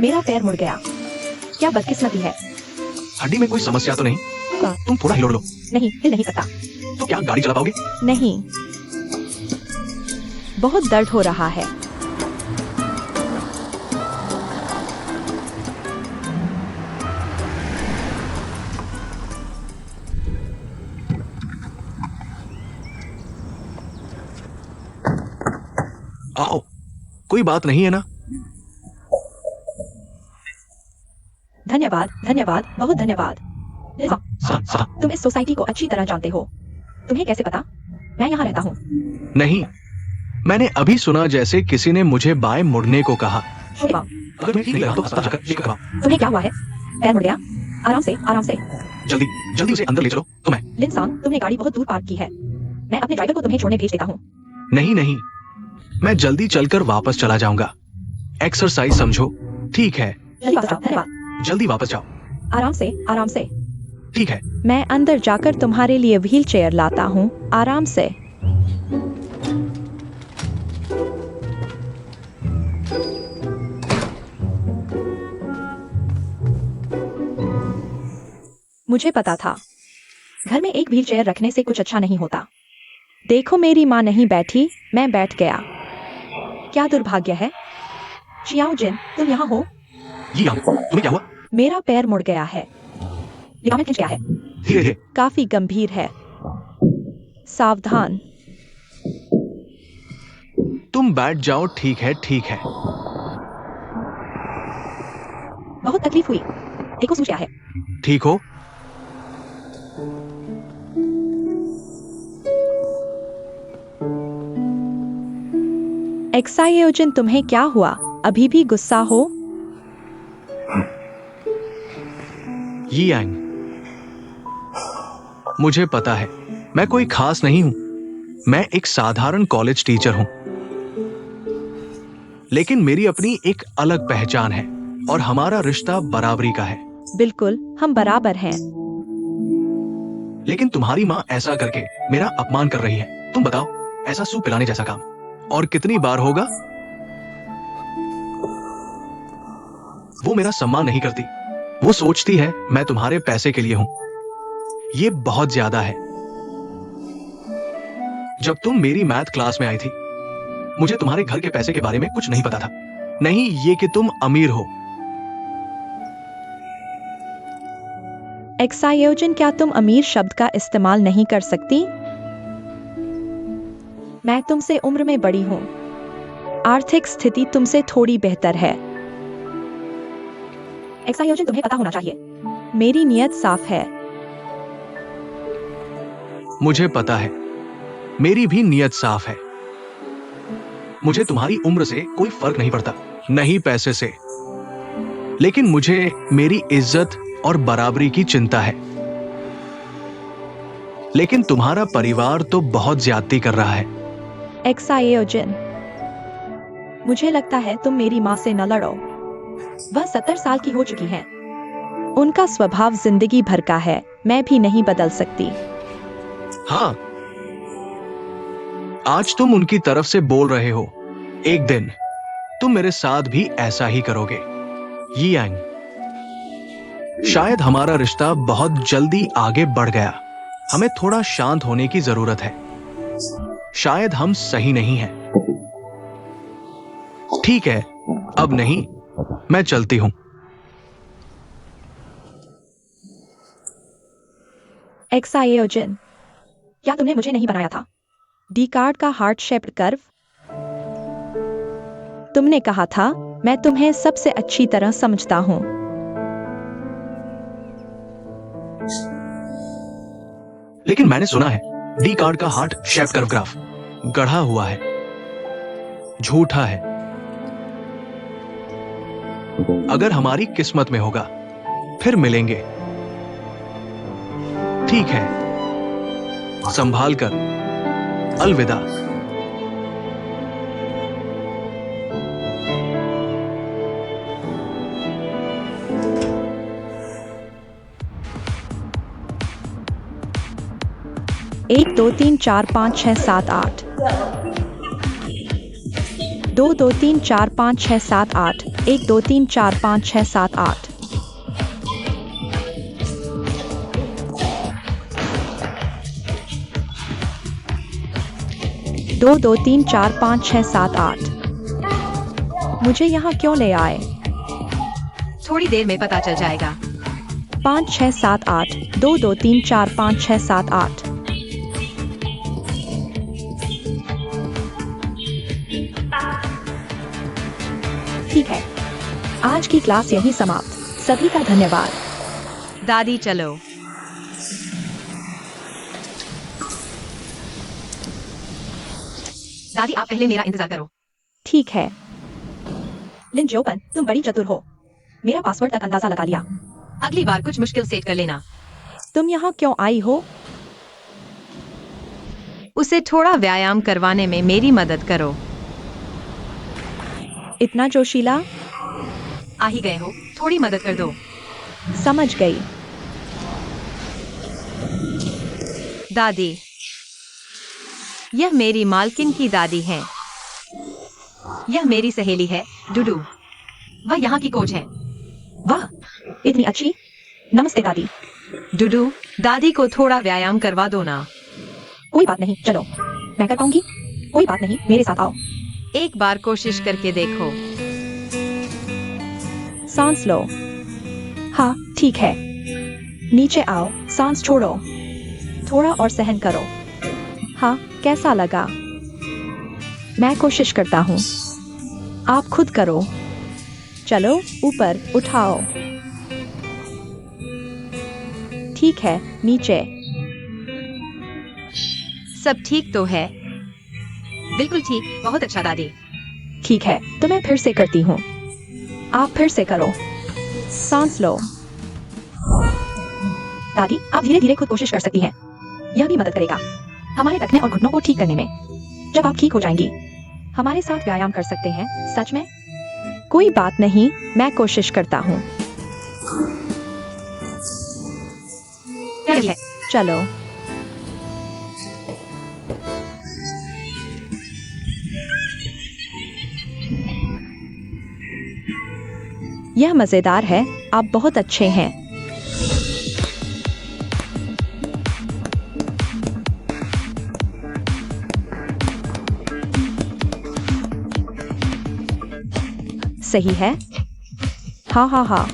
मेरा पैर मुड़ गया। क्या बदकिस्मती है। हड्डी में कोई समस्या तो नहीं? तुम थोड़ा हिलोड़ लो। नहीं, हिल नहीं सकता। तो क्या गाड़ी चला पाओगे? नहीं, बहुत दर्द हो रहा है। आओ, कोई बात नहीं है ना? धन्यवाद, बहुत धन्यवाद। सा। तुम इस सोसाइटी को अच्छी तरह जानते हो। तुम्हें कैसे पता? मैं यहाँ रहता हूँ। नहीं, मैंने अभी सुना जैसे किसी ने मुझे बाएं मुड़ने को कहा। अगर तुम्हें ठीक नहीं लगा तो अस्पताल जाकर चेक करवाओ। तुम्हें क्या हुआ है? पैर मुड़ गया? आराम से। जल्दी उसे अंदर ले चलो। लिन सांग, तुमने गाड़ी बहुत दूर पार्क की है। मैं अपने ड्राइवर को तुम्हें छोड़ने भेज देता हूँ। नहीं, मैं जल्दी चलकर वापस चला जाऊंगा। एक्सरसाइज समझो। ठीक है, जल्दी वापस जाओ। धन्यवाद। जल्दी वापस जाओ। आराम से। ठीक है। मैं अंदर जाकर तुम्हारे लिए व्हील चेयर लाता हूँ। आराम से। मुझे पता था, घर में एक व्हील चेयर रखने से कुछ अच्छा नहीं होता। देखो, मेरी माँ नहीं बैठी, मैं बैठ गया। क्या दुर्भाग्य है। चियाओ जिन, तुम यहाँ हो? ये तुम्हें क्या हुआ? मेरा पैर मुड़ गया है। लिगामेंट खिंच गया है। धीरे। काफी गंभीर है। सावधान। तुम बैठ जाओ। ठीक है। बहुत तकलीफ हुई। देखो, सूझ गया है। ठीक हो? एक्सायोजन, तुम्हें क्या हुआ? अभी भी गुस्सा हो? यियांग, मुझे पता है मैं कोई खास नहीं हूं। मैं एक साधारण कॉलेज टीचर हूं, लेकिन मेरी अपनी एक अलग पहचान है और हमारा रिश्ता बराबरी का है। बिल्कुल, हम बराबर हैं। लेकिन तुम्हारी माँ ऐसा करके मेरा अपमान कर रही है। तुम बताओ, ऐसा सूप पिलाने जैसा काम और कितनी बार होगा? वो मेरा सम्मान नहीं करती। वो सोचती है मैं तुम्हारे पैसे के लिए हूं। ये बहुत ज्यादा है। जब तुम मेरी मैथ क्लास में आई थी, मुझे तुम्हारे घर के पैसे के बारे में कुछ नहीं पता था। नहीं ये कि तुम अमीर हो। एक्सायोजन, क्या तुम अमीर शब्द का इस्तेमाल नहीं कर सकती? मैं तुमसे उम्र में बड़ी हूं। आर्थिक स्थिति तुमसे थोड़ी बेहतर है। एक्सायोजन, तुम्हें पता होना चाहिए। मेरी नीयत साफ है। मुझे पता है, मेरी भी नीयत साफ है। मुझे तुम्हारी उम्र से कोई फर्क नहीं पड़ता, नहीं पैसे से। लेकिन मुझे मेरी इज्जत और बराबरी की चिंता है। लेकिन तुम्हारा परिवार तो बहुत ज्यादती कर रहा है। एक्सायोजन, मुझे लगता है तुम मेरी माँ से न लड़ो। वह 70 साल की हो चुकी हैं। उनका स्वभाव जिंदगी भर का है। मैं भी नहीं बदल सकती। हाँ, आज तुम उनकी तरफ से बोल रहे हो। एक दिन तुम मेरे साथ भी ऐसा ही करोगे। यी यांग, शायद हमारा रिश्ता बहुत जल्दी आगे बढ़ गया। हमें थोड़ा शांत होने की जरूरत है। शायद हम सही नहीं हैं। ठीक है, अब नहीं, मैं चलती हूं। एक्सायोजन, क्या तुमने मुझे नहीं बनाया था? डी कार्ड का हार्ट शेप्ड कर्व। तुमने कहा था मैं तुम्हें सबसे अच्छी तरह समझता हूं। लेकिन मैंने सुना है डी कार्ड का हार्ट शेप कर्व ग्राफ गढ़ा हुआ है, झूठा है। अगर हमारी किस्मत में होगा फिर मिलेंगे। ठीक है, संभाल कर। अलविदा। एक 2 3 4 5 6 7 8 2 2 3 4 5 6 7 8 1 2 3 4 5 6 7 8 2 2 3 4 5 6 7 8। मुझे यहाँ क्यों ले आए? थोड़ी देर में पता चल जाएगा। 5 6 7 8 2 2 3 4 5 6 7 8। ठीक है, आज की क्लास यहीं समाप्त। सभी का धन्यवाद। दादी चलो। दादी आप पहले मेरा इंतजार करो। ठीक है। लिन जोपन, तुम बड़ी चतुर हो। मेरा पासवर्ड तक अंदाजा लगा लिया। अगली बार कुछ मुश्किल सेट कर लेना। तुम यहाँ क्यों आई हो? उसे थोड़ा व्यायाम करवाने में मेरी मदद करो। इतना जोशीला? आ ही गए हो, थोड़ी मदद कर दो। समझ गई। दादी, यह मेरी मालकिन की दादी है। यह मेरी सहेली है, डुडू। वह यहाँ की कोच है। वाह, इतनी अच्छी। नमस्ते दादी। डुडू, दादी को थोड़ा व्यायाम करवा दो ना। कोई बात नहीं, चलो मैं कर पाऊंगी। कोई बात नहीं, मेरे साथ आओ। एक बार कोशिश करके देखो। सांस लो। हाँ, ठीक है। नीचे आओ, सांस छोड़ो। थोड़ा और सहन करो। हाँ, कैसा लगा? मैं कोशिश करता हूँ। आप खुद करो। चलो, ऊपर उठाओ। ठीक है, नीचे। सब ठीक तो है? बिल्कुल ठीक, बहुत अच्छा दादी। ठीक है, तो मैं फिर से करती हूँ। आप फिर से करो। सांस लो। दादी, आप धीरे धीरे खुद कोशिश कर सकती हैं। यह भी मदद करेगा हमारे टखने और घुटनों को ठीक करने में। जब आप ठीक हो जाएंगी, हमारे साथ व्यायाम कर सकते हैं। सच में? कोई बात नहीं, मैं कोशिश करता हूँ। है। चलो। यह मजेदार है। आप बहुत अच्छे हैं। सही है। हाँ हाँ हाँ।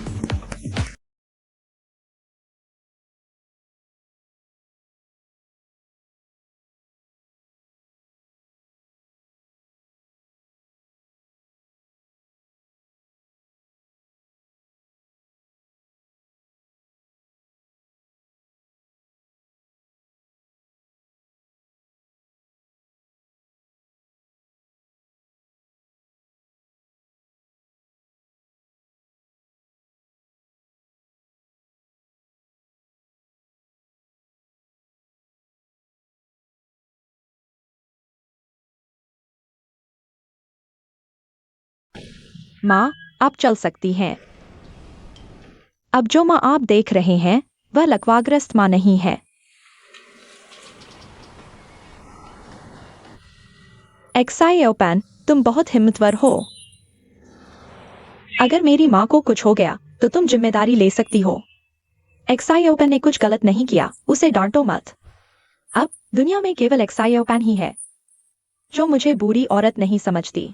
माँ, आप चल सकती हैं। अब जो माँ आप देख रहे हैं वह लकवाग्रस्त माँ नहीं है। एक्सायोपैन, तुम बहुत हिम्मतवर हो। अगर मेरी माँ को कुछ हो गया तो तुम जिम्मेदारी ले सकती हो। एक्सायोपैन ने कुछ गलत नहीं किया, उसे डांटो मत। अब दुनिया में केवल एक्सायोपैन ही है जो मुझे बुरी औरत नहीं समझती।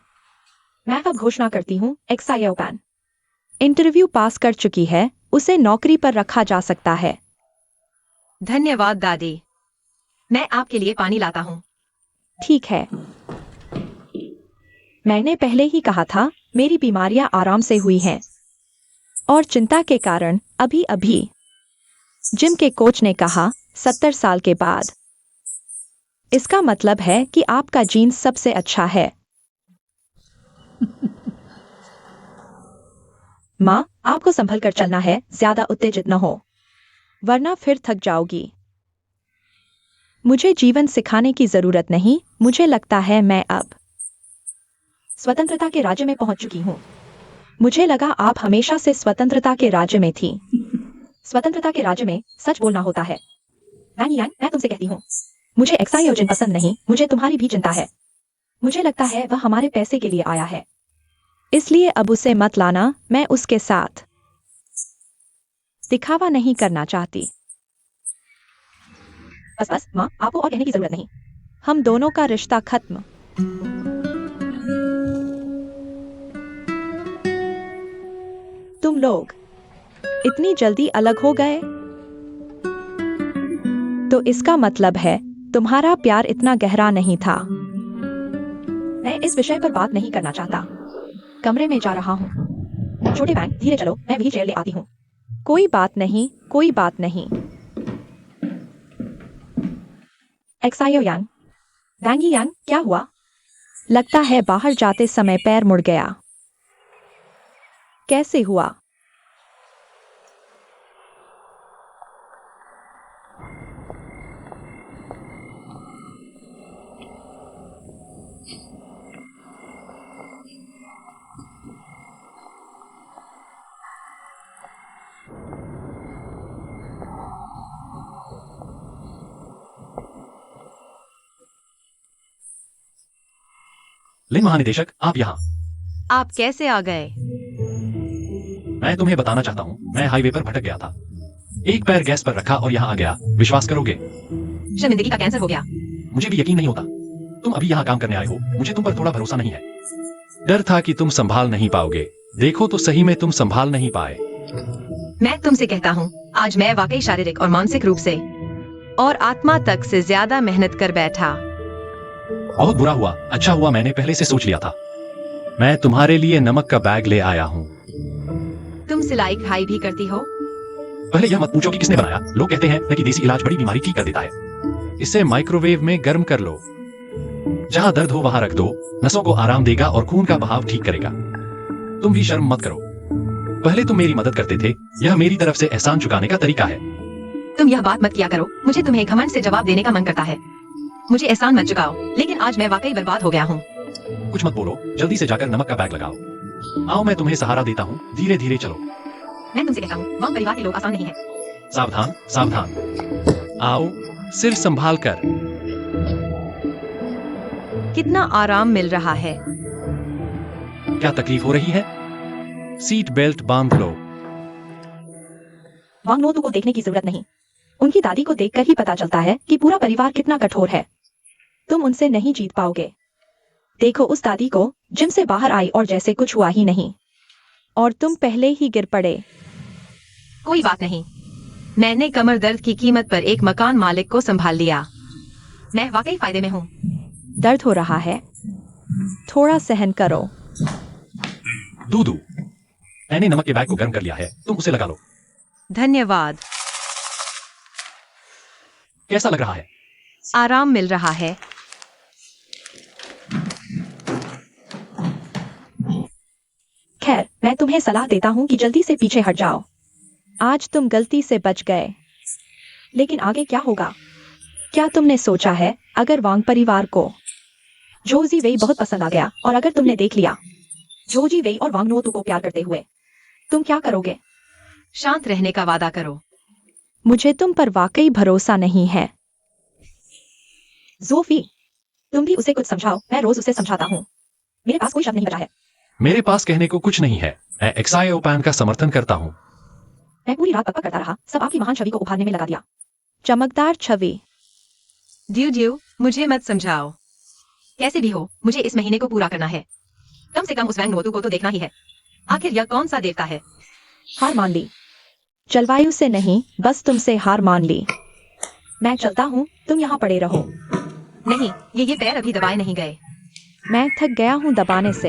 मैं अब घोषणा करती हूँ, एक्सायोपैन इंटरव्यू पास कर चुकी है, उसे नौकरी पर रखा जा सकता है। धन्यवाद दादी। मैं आपके लिए पानी लाता हूँ। ठीक है। मैंने पहले ही कहा था, मेरी बीमारियां आराम से हुई हैं और चिंता के कारण अभी अभी। जिम के कोच ने कहा 70 साल के बाद। इसका मतलब है कि आपका जीन्स सबसे अच्छा है। माँ, आपको संभल कर चलना है, ज्यादा उत्तेजित न हो वरना फिर थक जाओगी। मुझे जीवन सिखाने की जरूरत नहीं, मुझे लगता है मैं अब स्वतंत्रता के राज्य में पहुंच चुकी हूँ। मुझे लगा आप हमेशा से स्वतंत्रता के राज्य में थी। स्वतंत्रता के राज्य में सच बोलना होता है। वैंग यांग, मैं तुमसे कहती हूँ, मुझे एक्सायोजन पसंद नहीं, मुझे तुम्हारी भी चिंता है। मुझे लगता है वह हमारे पैसे के लिए आया है, इसलिए अब उसे मत लाना। मैं उसके साथ दिखावा नहीं करना चाहती। बस बस माँ, आपको और कहने की जरूरत नहीं। हम दोनों का रिश्ता खत्म। तुम लोग इतनी जल्दी अलग हो गए, तो इसका मतलब है तुम्हारा प्यार इतना गहरा नहीं था। मैं इस विषय पर बात नहीं करना चाहता। कमरे में जा रहा हूँ। छोटे वैंग, धीरे चलो, मैं व्हील चेयर ले आती हूँ। कोई बात नहीं, कोई बात नहीं। एक्सायो यांग, वैंगी यांग, क्या हुआ? लगता है बाहर जाते समय पैर मुड़ गया। कैसे हुआ? लिन महानिदेशक, आप यहाँ। आप कैसे आ गए? मैं तुम्हें बताना चाहता हूँ, मैं हाईवे पर भटक गया था। एक पैर गैस पर रखा और यहाँ आ गया। विश्वास करोगे? शर्मिंदगी का कैंसर हो गया। मुझे भी यकीन नहीं होता। तुम अभी यहाँ काम करने आए हो, मुझे तुम पर थोड़ा भरोसा नहीं है। डर था कि तुम संभाल नहीं पाओगे। देखो तो सही में तुम संभाल नहीं पाए। मैं तुमसे कहता हूँ, आज मैं वाकई शारीरिक और मानसिक रूप से और आत्मा तक से ज्यादा मेहनत कर बैठा। बहुत बुरा हुआ। अच्छा हुआ मैंने पहले से सोच लिया था। मैं तुम्हारे लिए नमक का बैग ले आया हूँ। तुम सिलाई कढ़ाई भी करती हो? पहले यह मत पूछो कि किसने बनाया। लोग कहते हैं कि देसी इलाज बड़ी बीमारी ठीक कर देता है। इसे माइक्रोवेव में गर्म कर लो। जहां दर्द हो वहां रख दो। नसों को आराम देगा और खून का बहाव ठीक करेगा। तुम भी शर्म मत करो। पहले तुम मेरी मदद करते थे, यह मेरी तरफ से एहसान चुकाने का तरीका है। तुम यह बात मत किया करो। मुझे तुम्हें घमंड से जवाब देने का मन करता है। मुझे एहसान मत चुकाओ, लेकिन आज मैं वाकई बर्बाद हो गया हूँ। कुछ मत बोलो, जल्दी से जाकर नमक का बैग लगाओ। आओ मैं तुम्हें सहारा देता हूँ। धीरे धीरे चलो। मैं तुमसे कहता हूँ, वांग परिवार के लोग आसान नहीं है। सावधान सावधान। आओ, सिर संभाल कर। कितना आराम मिल रहा है। क्या तकलीफ हो रही है? सीट बेल्ट बांध लो। वांगनोतु को देखने की जरूरत नहीं। उनकी दादी को देखकर ही पता चलता है कि पूरा परिवार कितना कठोर है। तुम उनसे नहीं जीत पाओगे। देखो उस दादी को, जिम से बाहर आई और जैसे कुछ हुआ ही नहीं, और तुम पहले ही गिर पड़े। कोई बात नहीं, मैंने कमर दर्द की कीमत पर एक मकान मालिक को संभाल लिया। मैं वाकई फायदे में हूँ। दर्द हो रहा है, थोड़ा सहन करो। दूदू, मैंने नमक के बैग को गर्म कर लिया है, तुम उसे लगा लो। धन्यवाद। कैसा लग रहा है? आराम मिल रहा है। खैर, मैं तुम्हें सलाह देता हूँ कि जल्दी से पीछे हट जाओ। आज तुम गलती से बच गए, लेकिन आगे क्या होगा? क्या तुमने सोचा है अगर वांग परिवार को जोजी वेई बहुत पसंद आ गया और अगर तुमने देख लिया जोजी वेई और वांगनोतु को प्यार करते हुए, तुम क्या करोगे? शांत रहने का वादा करो। मुझे तुम पर वाकई भरोसा नहीं है। जोफी, तुम भी उसे कुछ समझाओ। मैं रोज उसे समझाता हूँ। मेरे पास कोई शब्द नहीं बचा है। मेरे पास कहने को कुछ नहीं है। मैं एक्सायोपैन का समर्थन करता हूँ। मैं पूरी रात पक्का करता रहा, सब आपकी महान छवि को उभारने में लगा दिया। चमकदार छवि। ड्यू, मुझे मत समझाओ। कैसे भी हो, मुझे इस महीने को पूरा करना है। कम से कम उस वांगनोतु को तो देखना ही है। आखिर यह कौन सा देवता है? हार मान ली। जलवायु से नहीं, बस तुमसे हार मान ली। मैं चलता हूँ, तुम यहाँ पड़े रहो। नहीं, ये पैर अभी दबाए नहीं गए। मैं थक गया हूँ दबाने से।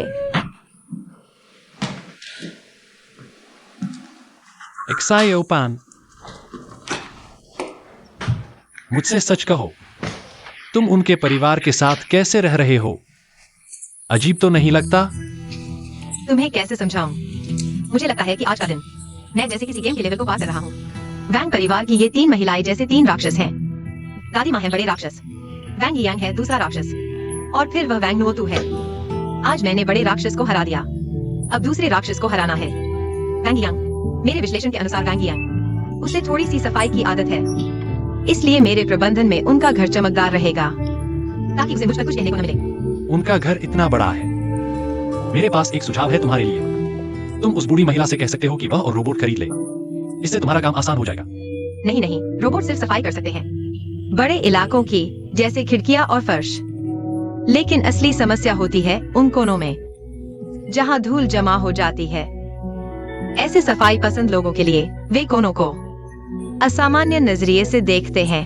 एक्सायोपैन, मुझसे सच कहो, तुम उनके परिवार के साथ कैसे रह रहे हो? अजीब तो नहीं लगता? तुम्हें कैसे समझाऊं? मुझे लगता है कि आज का दिन मैं जैसे किसी गेम के लेवल को पार कर रहा हूँ। वैंग परिवार की ये 3 महिलाएं जैसे 3 राक्षस हैं। दादी माँ है बड़े राक्षस, वैंग यांग है दूसरा राक्षस, और फिर वह वांगनोतु है। आज मैंने बड़े राक्षस को हरा दिया, अब दूसरे राक्षस को हराना है। वैंग यांग, मेरे विश्लेषण के अनुसार वैंग यांग, उसे थोड़ी सी सफाई की आदत है, इसलिए मेरे प्रबंधन में उनका घर चमकदार रहेगा, ताकि उसे मुझ पर कुछ कहने को न मिले। उनका घर इतना बड़ा है। मेरे पास एक सुझाव है तुम्हारे लिए। तुम उस बूढ़ी महिला से कह सकते हो कि वह और रोबोट खरीद ले। इससे तुम्हारा काम आसान हो जाएगा। नहीं, रोबोट सिर्फ सफाई कर सकते हैं, बड़े इलाकों की, जैसे खिड़कियां और फर्श। लेकिन असली समस्या होती है उन कोनों में, जहां धूल जमा हो जाती है। ऐसे सफाई पसंद लोगों के लिए वे कोनों को असामान्य नजरिए से देखते हैं।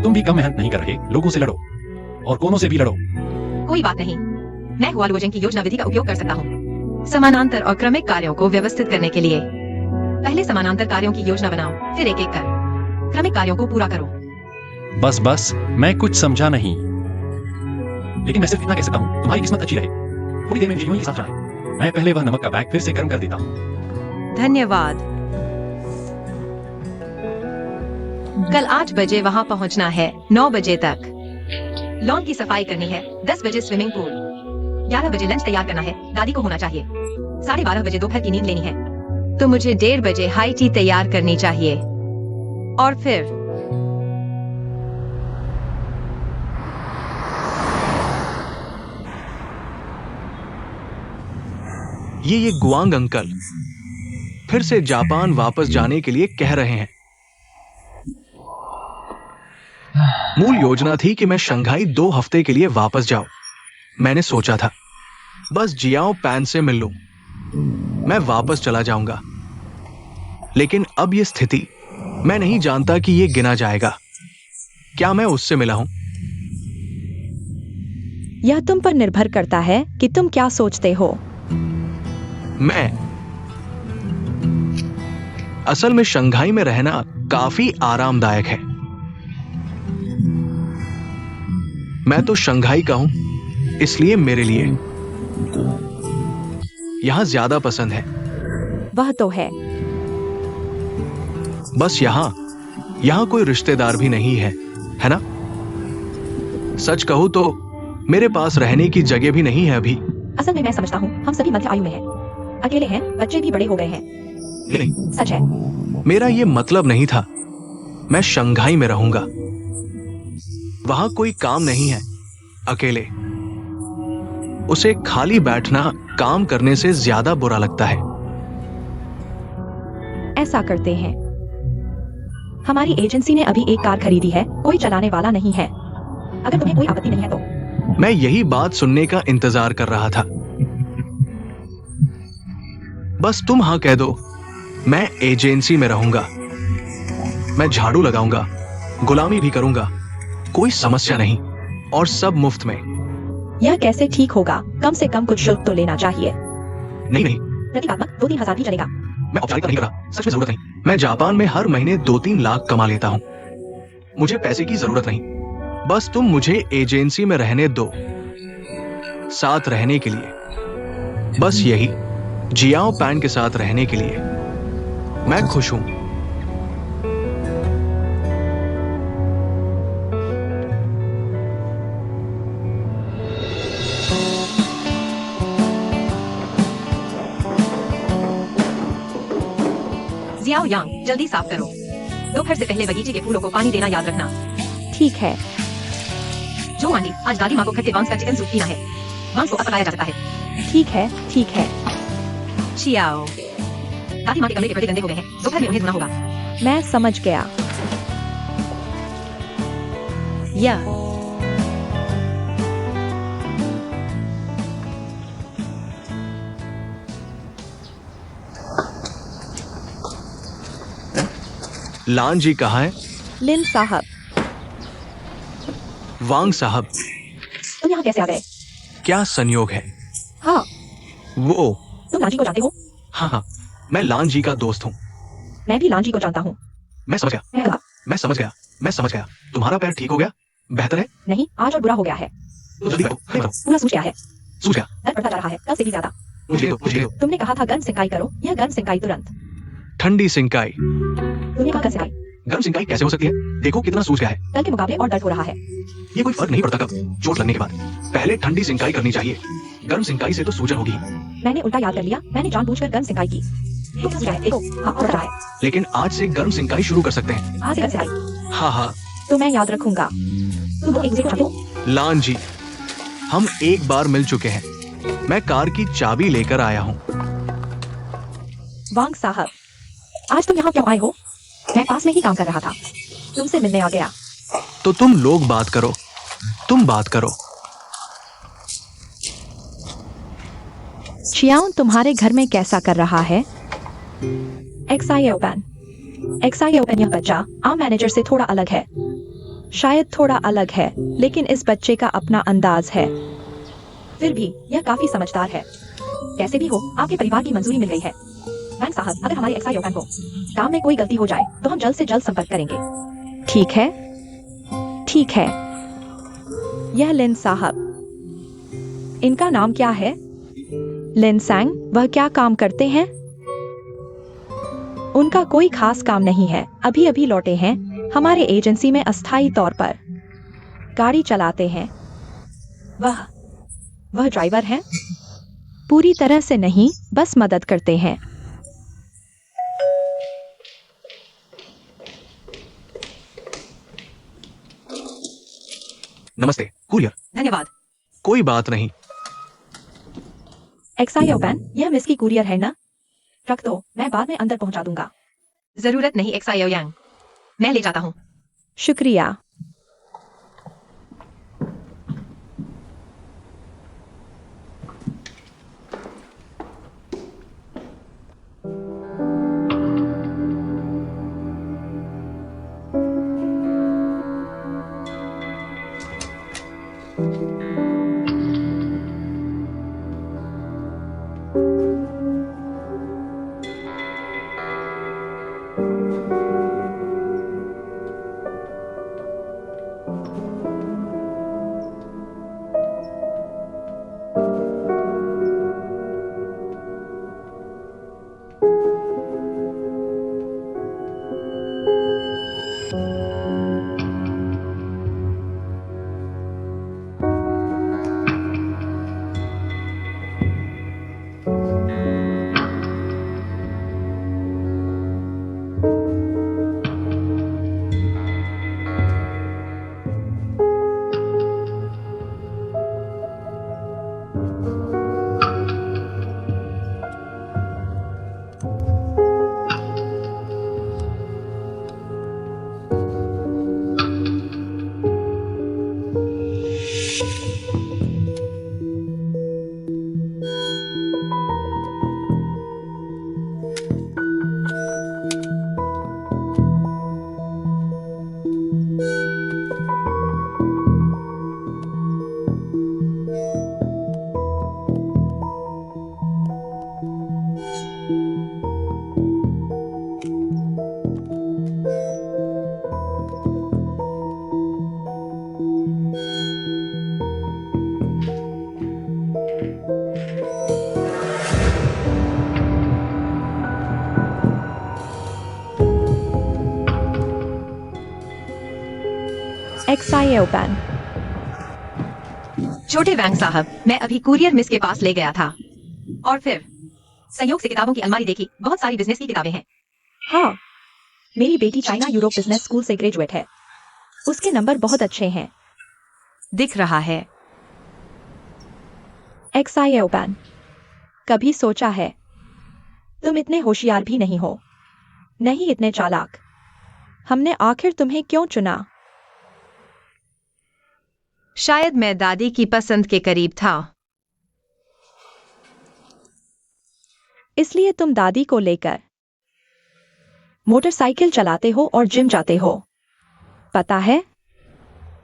तुम भी कम मेहनत नहीं कर रहे। लोगों से लड़ो और कोनों से भी लड़ो। कोई बात नहीं, मैं हुआलुओजेंग की योजना विधि का उपयोग कर सकता हूँ, समानांतर और क्रमिक कार्यों को व्यवस्थित करने के लिए। पहले समानांतर कार्यों की योजना बनाओ, फिर एक एक कर क्रमिक कार्यों को पूरा करो। बस, मैं कुछ समझा नहीं। लेकिन मैं सिर्फ इतना कह सकता हूँ, तुम्हारी किस्मत अच्छी रहे। थोड़ी देर में यूं ही साथ जाए। मैं पहले वह नमक का बैग फिर से गर्म कर देता हूँ। धन्यवाद। कल 8 बजे वहाँ पहुँचना है, 9 बजे तक लॉन की सफाई करनी है, 10 बजे स्विमिंग पूल, 11 बजे लंच तैयार करना है, दादी को होना चाहिए, 12:30 बजे दोपहर की नींद लेनी है, तो मुझे 1:30 बजे हाई टी तैयार करनी चाहिए, और फिर ये गुआंग अंकल फिर से जापान वापस जाने के लिए कह रहे हैं। मूल योजना थी कि मैं शंघाई 2 हफ्ते के लिए वापस जाऊं। मैंने सोचा था बस जियाओ पैन से मिल लूं, मैं वापस चला जाऊंगा। लेकिन अब ये स्थिति, मैं नहीं जानता कि ये गिना जाएगा। क्या मैं उससे मिला हूं? यह तुम पर निर्भर करता है कि तुम क्या सोचते हो। असल में शंघाई में रहना काफी आरामदायक है। मैं तो शंघाई का हूं, इसलिए मेरे लिए यहां ज्यादा पसंद है। वह तो है। बस यहां कोई रिश्तेदार भी नहीं है ना? सच कहूं तो मेरे पास रहने की जगह भी नहीं है अभी। असल में मैं समझता हूँ हम सभी मध्य आयु में हैं, अकेले हैं, बच्चे भी बड़े हो गए हैं। नहीं, सच है। मेरा ये मतलब नहीं था। मैं शंघाई में रहूंगा, वहां कोई काम नहीं है, अकेले। उसे खाली बैठना काम करने से ज्यादा बुरा लगता है। ऐसा करते हैं। हमारी एजेंसी ने अभी एक कार खरीदी है, कोई चलाने वाला नहीं है। अगर तुम्हें कोई आपत्ति नहीं है तो। मैं यही बात सुनने का इंतजार कर रहा था। बस तुम हाँ कह दो, मैं एजेंसी में रहूंगा। मैं झाड़ू लगाऊंगा, गुलामी भी करूंगा, कोई समस्या नहीं, और सब मुफ्त में। यह कैसे ठीक होगा? कम से कम कुछ शुल्क तो लेना चाहिए। नहीं नहीं, प्रतीकात्मक 2-3 हजार भी चलेगा। मैं औपचारिकता नहीं कर रहा, सच में जरूरत नहीं। मैं जापान में हर महीने 2-3 लाख कमा लेता हूँ। मुझे पैसे की जरूरत नहीं, बस तुम मुझे एजेंसी में रहने दो, साथ रहने के लिए। बस यही, जियाओ पैन के साथ रहने के लिए। मैं खुश हूं। जियाओ यांग, जल्दी साफ करो। दोपहर से पहले बगीचे के फूलों को पानी देना याद रखना। ठीक है। जो आंटी, आज दादी माँ को खट्टे बांस का चिकन सूप पीना है। बांस को अब पकाया जा सकता है। ठीक है, ठीक है। चियाओ। दादी माँ के कमरे के पर्दे गंदे हो गए हैं, दोपहर में उन्हें धोना होगा। मैं समझ गया। या लान जी कहाँ है? लिन साहब, वांग साहब, तुम यहाँ कैसे आ गए? क्या संयोग है? हाँ, वो, तुम लांजी को जानते हो? हाँ हाँ, मैं लान जी का दोस्त हूँ। मैं भी लांजी को जानता हूँ। मैं समझ गया, मैं कहा, मैं समझ गया, मैं समझ गया। तुम्हारा पैर ठीक हो गया? बेहतर है? नहीं, आज और बुरा हो गया है। तो जल्दी करो, जल्दी करो। पूरा सूझ गया है। सूझ गया। दर्द बढ़ता जा रहा है, कल से भी ज्यादा। मुझे दो, मुझे दो। तुमने कहा था गन सिंकाई करो, यह गन सिंकाई तुरंत। ठंडी सिंकाई। तुमने कहा गन सिंकाई। गर्म सिंकाई कैसे हो सकती है? देखो कितना सूज गया है। कल के मुकाबले और दर्द हो रहा है। ये कोई फर्क नहीं पड़ता कब, चोट लगने के बाद। पहले ठंडी सिंकाई करनी चाहिए, गर्म सिंकाई से तो सूजन होगी। मैंने उल्टा याद कर लिया, मैंने जानबूझकर गन सिंकाई की। तो सूझ गया है, देखो, हाँ, और रहा है। लेकिन आज से गर्म सिंकाई शुरू कर सकते हैं। आज से गन सिंकाई। हाँ हाँ, तो मैं याद रखूंगा। तुम एक दूसरे को जानते हो? लान जी, हम एक बार मिल चुके हैं। मैं कार की चाबी लेकर आया हूँ। वांग साहब, आज तुम यहाँ क्यों आए हो? मैं पास में ही काम कर रहा था, तुमसे मिलने आ गया। तो तुम लोग बात करो, तुम बात करो। चियाओ तुम्हारे घर में कैसा कर रहा है? एक्साई ओपन यह बच्चा आम मैनेजर से थोड़ा अलग है। शायद थोड़ा अलग है, लेकिन इस बच्चे का अपना अंदाज है। फिर भी यह काफी समझदार है। कैसे भी हो, आपके परिवार की मंजूरी मिल गई है। वैंग साहब, अगर हमारे एक्साई ओपन को काम में कोई गलती हो जाए तो हम जल्द से जल्द संपर्क करेंगे। ठीक है, ठीक है। यह लिन साहब, इनका नाम क्या है? लिन सैंग। वह क्या काम करते हैं? उनका कोई खास काम नहीं है, अभी अभी लौटे हैं, हमारे एजेंसी में अस्थायी तौर पर गाड़ी चलाते हैं। वह ड्राइवर हैं? पूरी तरह से नहीं, बस मदद करते हैं। नमस्ते, कुरियर। धन्यवाद। कोई बात नहीं। एक्साई ओपन, यह विस्की कुरियर है ना? रख दो, मैं बाद में अंदर पहुंचा दूंगा। जरूरत नहीं एक्सायो यांग, मैं ले जाता हूँ। शुक्रिया। XIO pan. छोटे वैंग साहब, मैं अभी कुरियर मिस के पास ले गया था और फिर संयोग से किताबों की अलमारी देखी। बहुत सारी बिजनेस की किताबें हैं। हाँ, मेरी बेटी चाइना यूरोप बिजनेस स्कूल से ग्रेजुएट है। उसके नंबर बहुत अच्छे हैं। दिख रहा है। XIO pan. कभी सोचा है तुम इतने होशियार भी नहीं हो, नहीं इतने चालाक। हमने आखिर तुम्हें क्यों चुना? शायद मैं दादी की पसंद के करीब था। इसलिए तुम दादी को लेकर मोटरसाइकिल चलाते हो और जिम जाते हो। पता है,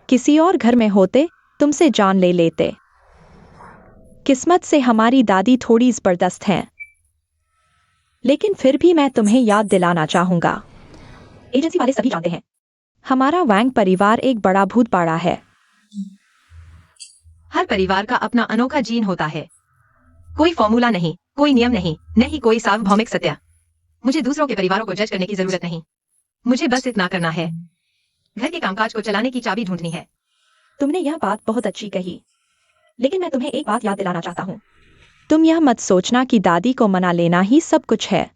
किसी और घर में होते तुमसे जान ले लेते। किस्मत से हमारी दादी थोड़ी जबरदस्त हैं। लेकिन फिर भी मैं तुम्हें याद दिलाना चाहूंगा, एजेंसी वाले सभी जानते हैं। हमारा वैंग परिवार एक बड़ा भूत पाड़ा है। हर परिवार का अपना अनोखा जीन होता है। कोई फॉर्मूला नहीं, कोई नियम नहीं, नहीं कोई सार्वभौमिक सत्य। मुझे दूसरों के परिवारों को जज करने की जरूरत नहीं। मुझे बस इतना करना है, घर के कामकाज को चलाने की चाबी ढूंढनी है। तुमने यह बात बहुत अच्छी कही, लेकिन मैं तुम्हें एक बात याद दिलाना चाहता हूँ। तुम यह मत सोचना कि दादी को मना लेना ही सब कुछ है।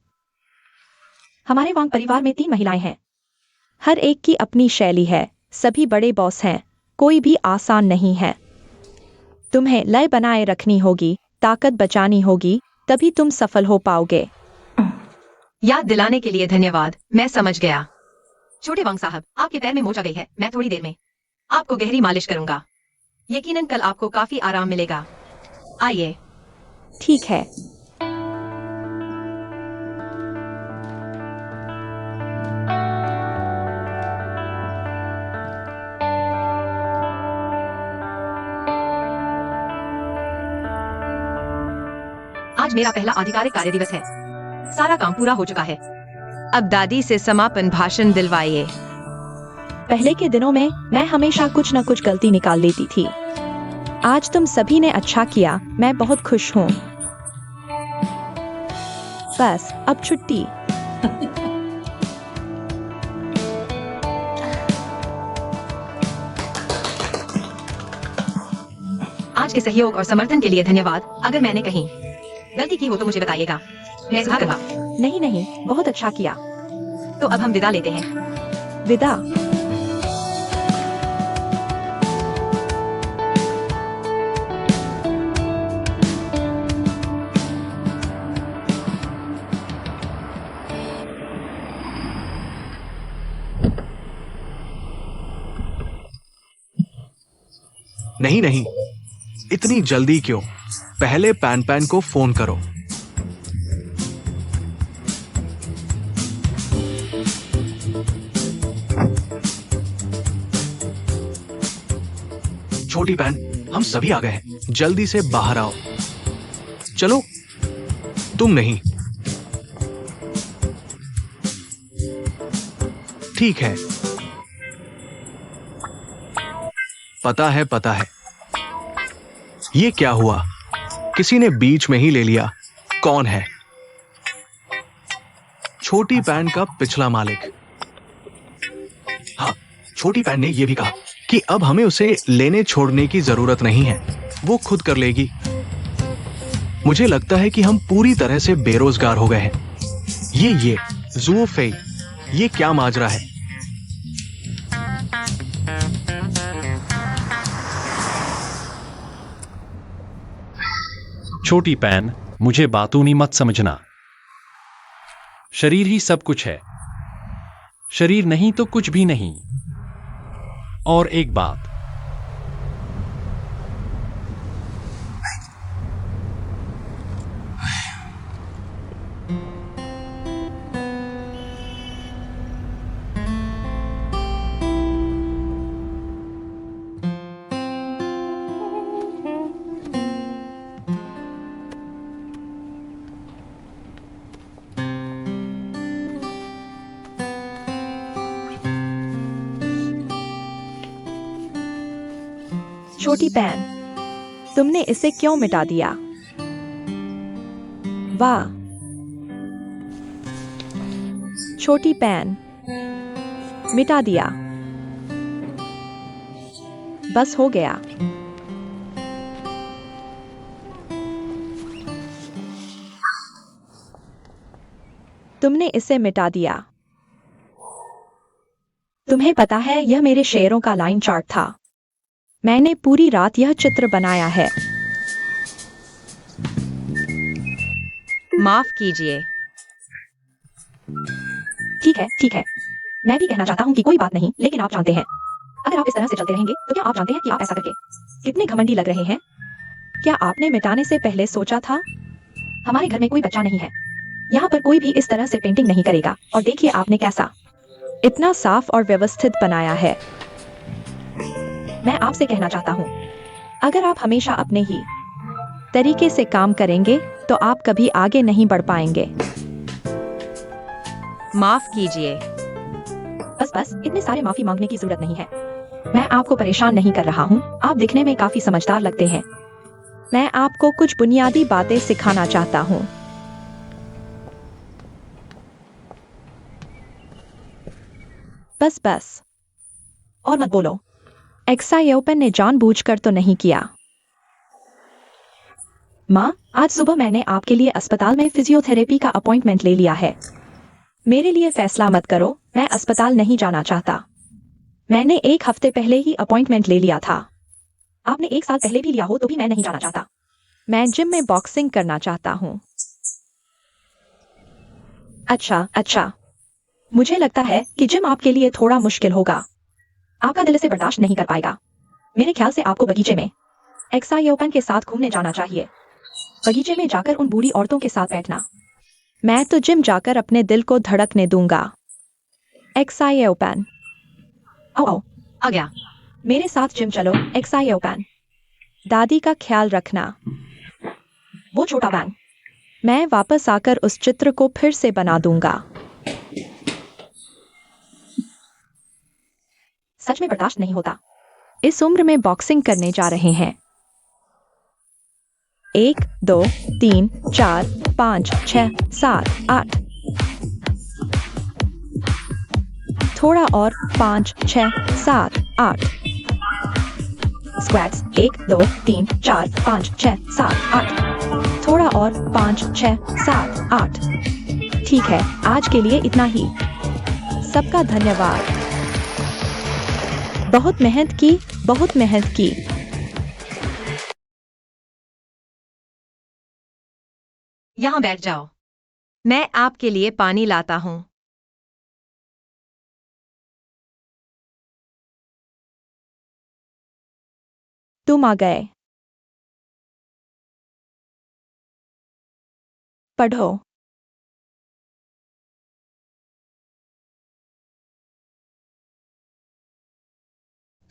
हमारे वांग परिवार में 3 महिलाएं हैं। हर एक की अपनी शैली है। सभी बड़े बॉस हैं। कोई भी आसान नहीं है। तुम्हें लय बनाए रखनी होगी, ताकत बचानी होगी, तभी तुम सफल हो पाओगे। याद दिलाने के लिए धन्यवाद, मैं समझ गया। छोटे वांग साहब, आपके पैर में मोच आ गई है। मैं थोड़ी देर में आपको गहरी मालिश करूंगा। यकीनन कल आपको काफी आराम मिलेगा। आइए। ठीक है। आज मेरा पहला आधिकारिक कार्य दिवस है। सारा काम पूरा हो चुका है। अब दादी से समापन भाषण दिलवाइए। पहले के दिनों में मैं हमेशा कुछ न कुछ गलती निकाल लेती थी। आज तुम सभी ने अच्छा किया। मैं बहुत खुश हूँ। बस अब छुट्टी। आज के सहयोग और समर्थन के लिए धन्यवाद। अगर मैंने कहीं गलती की हो तो मुझे बताइएगा, मैं सुधार करूंगा। नहीं नहीं, बहुत अच्छा किया। तो अब हम विदा लेते हैं। विदा। नहीं नहीं, इतनी जल्दी क्यों? पहले पैन पैन को फोन करो। छोटी पैन, हम सभी आ गए हैं। जल्दी से बाहर आओ। चलो। तुम नहीं। ठीक है। पता है, पता है। ये क्या हुआ? किसी ने बीच में ही ले लिया। कौन है? छोटी पैन का पिछला मालिक। हाँ, छोटी पैन ने यह भी कहा कि अब हमें उसे लेने छोड़ने की जरूरत नहीं है, वो खुद कर लेगी। मुझे लगता है कि हम पूरी तरह से बेरोजगार हो गए हैं। ये ज़ुओ फेई, ये क्या माजरा है? छोटी पैन, मुझे बातूनी मत समझना। शरीर ही सब कुछ है। शरीर नहीं तो कुछ भी नहीं। और एक बात, छोटी पैन, तुमने इसे क्यों मिटा दिया? वाह। छोटी पैन, मिटा दिया। बस हो गया। तुमने इसे मिटा दिया। तुम्हें पता है यह मेरे शेयरों का लाइन चार्ट था। मैंने पूरी रात यह चित्र बनाया है। माफ कीजिए। ठीक है। मैं भी कहना चाहता हूँ कि कोई बात नहीं, लेकिन आप जानते हैं, अगर आप इस तरह से चलते रहेंगे तो क्या आप जानते हैं कि आप ऐसा करके कितने घमंडी लग रहे हैं? क्या आपने मिटाने से पहले सोचा था? हमारे घर में कोई बच्चा नहीं है। यहाँ पर कोई भी इस तरह से पेंटिंग नहीं करेगा। और देखिए आपने कैसा इतना साफ और व्यवस्थित बनाया है। मैं आपसे कहना चाहता हूँ, अगर आप हमेशा अपने ही तरीके से काम करेंगे तो आप कभी आगे नहीं बढ़ पाएंगे। माफ कीजिए। बस इतने सारे माफी मांगने की जरूरत नहीं है। मैं आपको परेशान नहीं कर रहा हूँ। आप दिखने में काफी समझदार लगते हैं। मैं आपको कुछ बुनियादी बातें सिखाना चाहता हूँ। बस और मत बोलो। एक्सायोपन ने जानबूझकर तो नहीं किया। माँ, आज सुबह मैंने आपके लिए अस्पताल में फिजियोथेरेपी का अपॉइंटमेंट ले लिया है। मेरे लिए फैसला मत करो, मैं अस्पताल नहीं जाना चाहता। मैंने 1 हफ्ते पहले ही अपॉइंटमेंट ले लिया था। आपने 1 साल पहले भी लिया हो तो भी मैं नहीं जाना चाहता। मैं जिम में बॉक्सिंग करना चाहता हूँ। अच्छा। मुझे लगता है कि जिम आपके लिए थोड़ा मुश्किल होगा। आपका दिल इसे बर्दाश्त नहीं कर पाएगा। मेरे ख्याल से आपको बगीचे में एक्सायोपन के साथ घूमने जाना चाहिए। बगीचे में जाकर उन बूढ़ी औरतों के साथ बैठना। मैं तो जिम जाकर अपने दिल को धड़कने दूंगा। एक्सायोपन। आओ आ गया। मेरे साथ जिम चलो। एक्सायोपन। दादी का ख्याल रखना। वो छोटा बैंग। मैं वापस आकर उस चित्र को फिर से बना दूंगा। सच में बर्दाश्त नहीं होता। इस उम्र में बॉक्सिंग करने जा रहे हैं। 1 2 3 4 5 6 7 8। थोड़ा और 5 6 7 8। स्क्वैट्स 1 2 3 4 5 6 7 8। थोड़ा और 5 6 7 8। ठीक है, आज के लिए इतना ही। सबका धन्यवाद। बहुत मेहनत की। यहाँ बैठ जाओ। मैं आपके लिए पानी लाता हूँ। तुम आ गए। पढ़ो।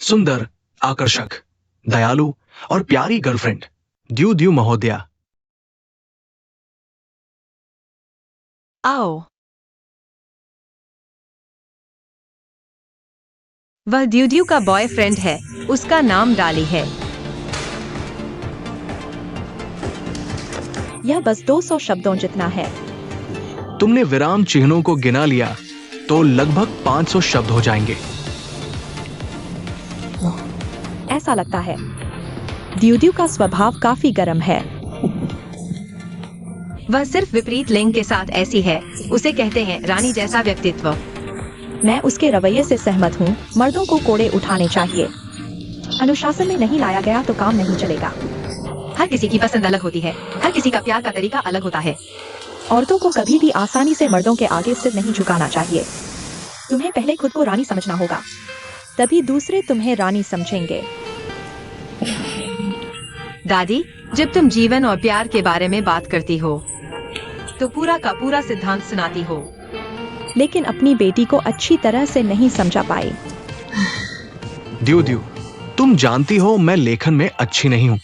सुंदर, आकर्षक, दयालु और प्यारी गर्लफ्रेंड द्यू द्यू महोदया। आओ। वह ड्यूड्यू का बॉयफ्रेंड है। उसका नाम डाली है। यह बस 200 शब्दों जितना है। तुमने विराम चिन्हों को गिना लिया तो लगभग 500 शब्द हो जाएंगे। ऐसा लगता है ड्यूड्यू का स्वभाव काफी गर्म है। वह सिर्फ विपरीत लिंग के साथ ऐसी है। उसे कहते हैं रानी जैसा व्यक्तित्व। मैं उसके रवैये से सहमत हूँ। मर्दों को कोड़े उठाने चाहिए। अनुशासन में नहीं लाया गया तो काम नहीं चलेगा। हर किसी की पसंद अलग होती है। हर किसी का प्यार का तरीका अलग होता है। औरतों को कभी भी आसानी से मर्दों के आगे सिर नहीं झुकाना चाहिए। तुम्हें पहले खुद को रानी समझना होगा, तभी दूसरे तुम्हें रानी समझेंगे। दादी, जब तुम जीवन और प्यार के बारे में बात करती हो तो पूरा का पूरा सिद्धांत सुनाती हो, लेकिन अपनी बेटी को अच्छी तरह से नहीं समझा पाई। द्यू द्यू, तुम जानती हो मैं लेखन में अच्छी नहीं हूँ।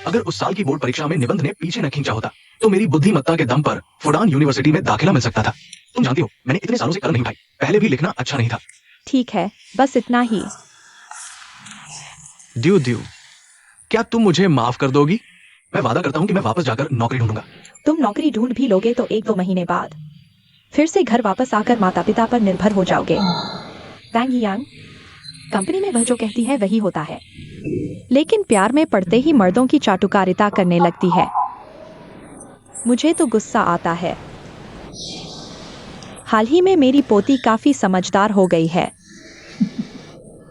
अगर उस साल की बोर्ड परीक्षा में निबंध ने पीछे न खींचा होता तो मेरी बुद्धिमत्ता के दम पर फुडान यूनिवर्सिटी में दाखिला मिल सकता था। तुम जानती हो मैंने इतने सालों से कलम नहीं उठाई। पहले भी लिखना अच्छा नहीं था। ठीक है, बस इतना ही। द्यू द्यू, क्या तुम मुझे माफ कर दोगी? मैं वादा करता हूँ कि मैं वापस जाकर नौकरी ढूंढूंगा। तुम नौकरी ढूंढ भी लोगे तो 1-2 महीने बाद फिर से घर वापस आकर माता पिता पर निर्भर हो जाओगे। वैंग यांग, कंपनी में वह जो कहती है वही होता है, लेकिन प्यार में पड़ते ही मर्दों की चाटुकारिता करने लगती है। मुझे तो गुस्सा आता है। हाल ही में मेरी पोती काफी समझदार हो गई है।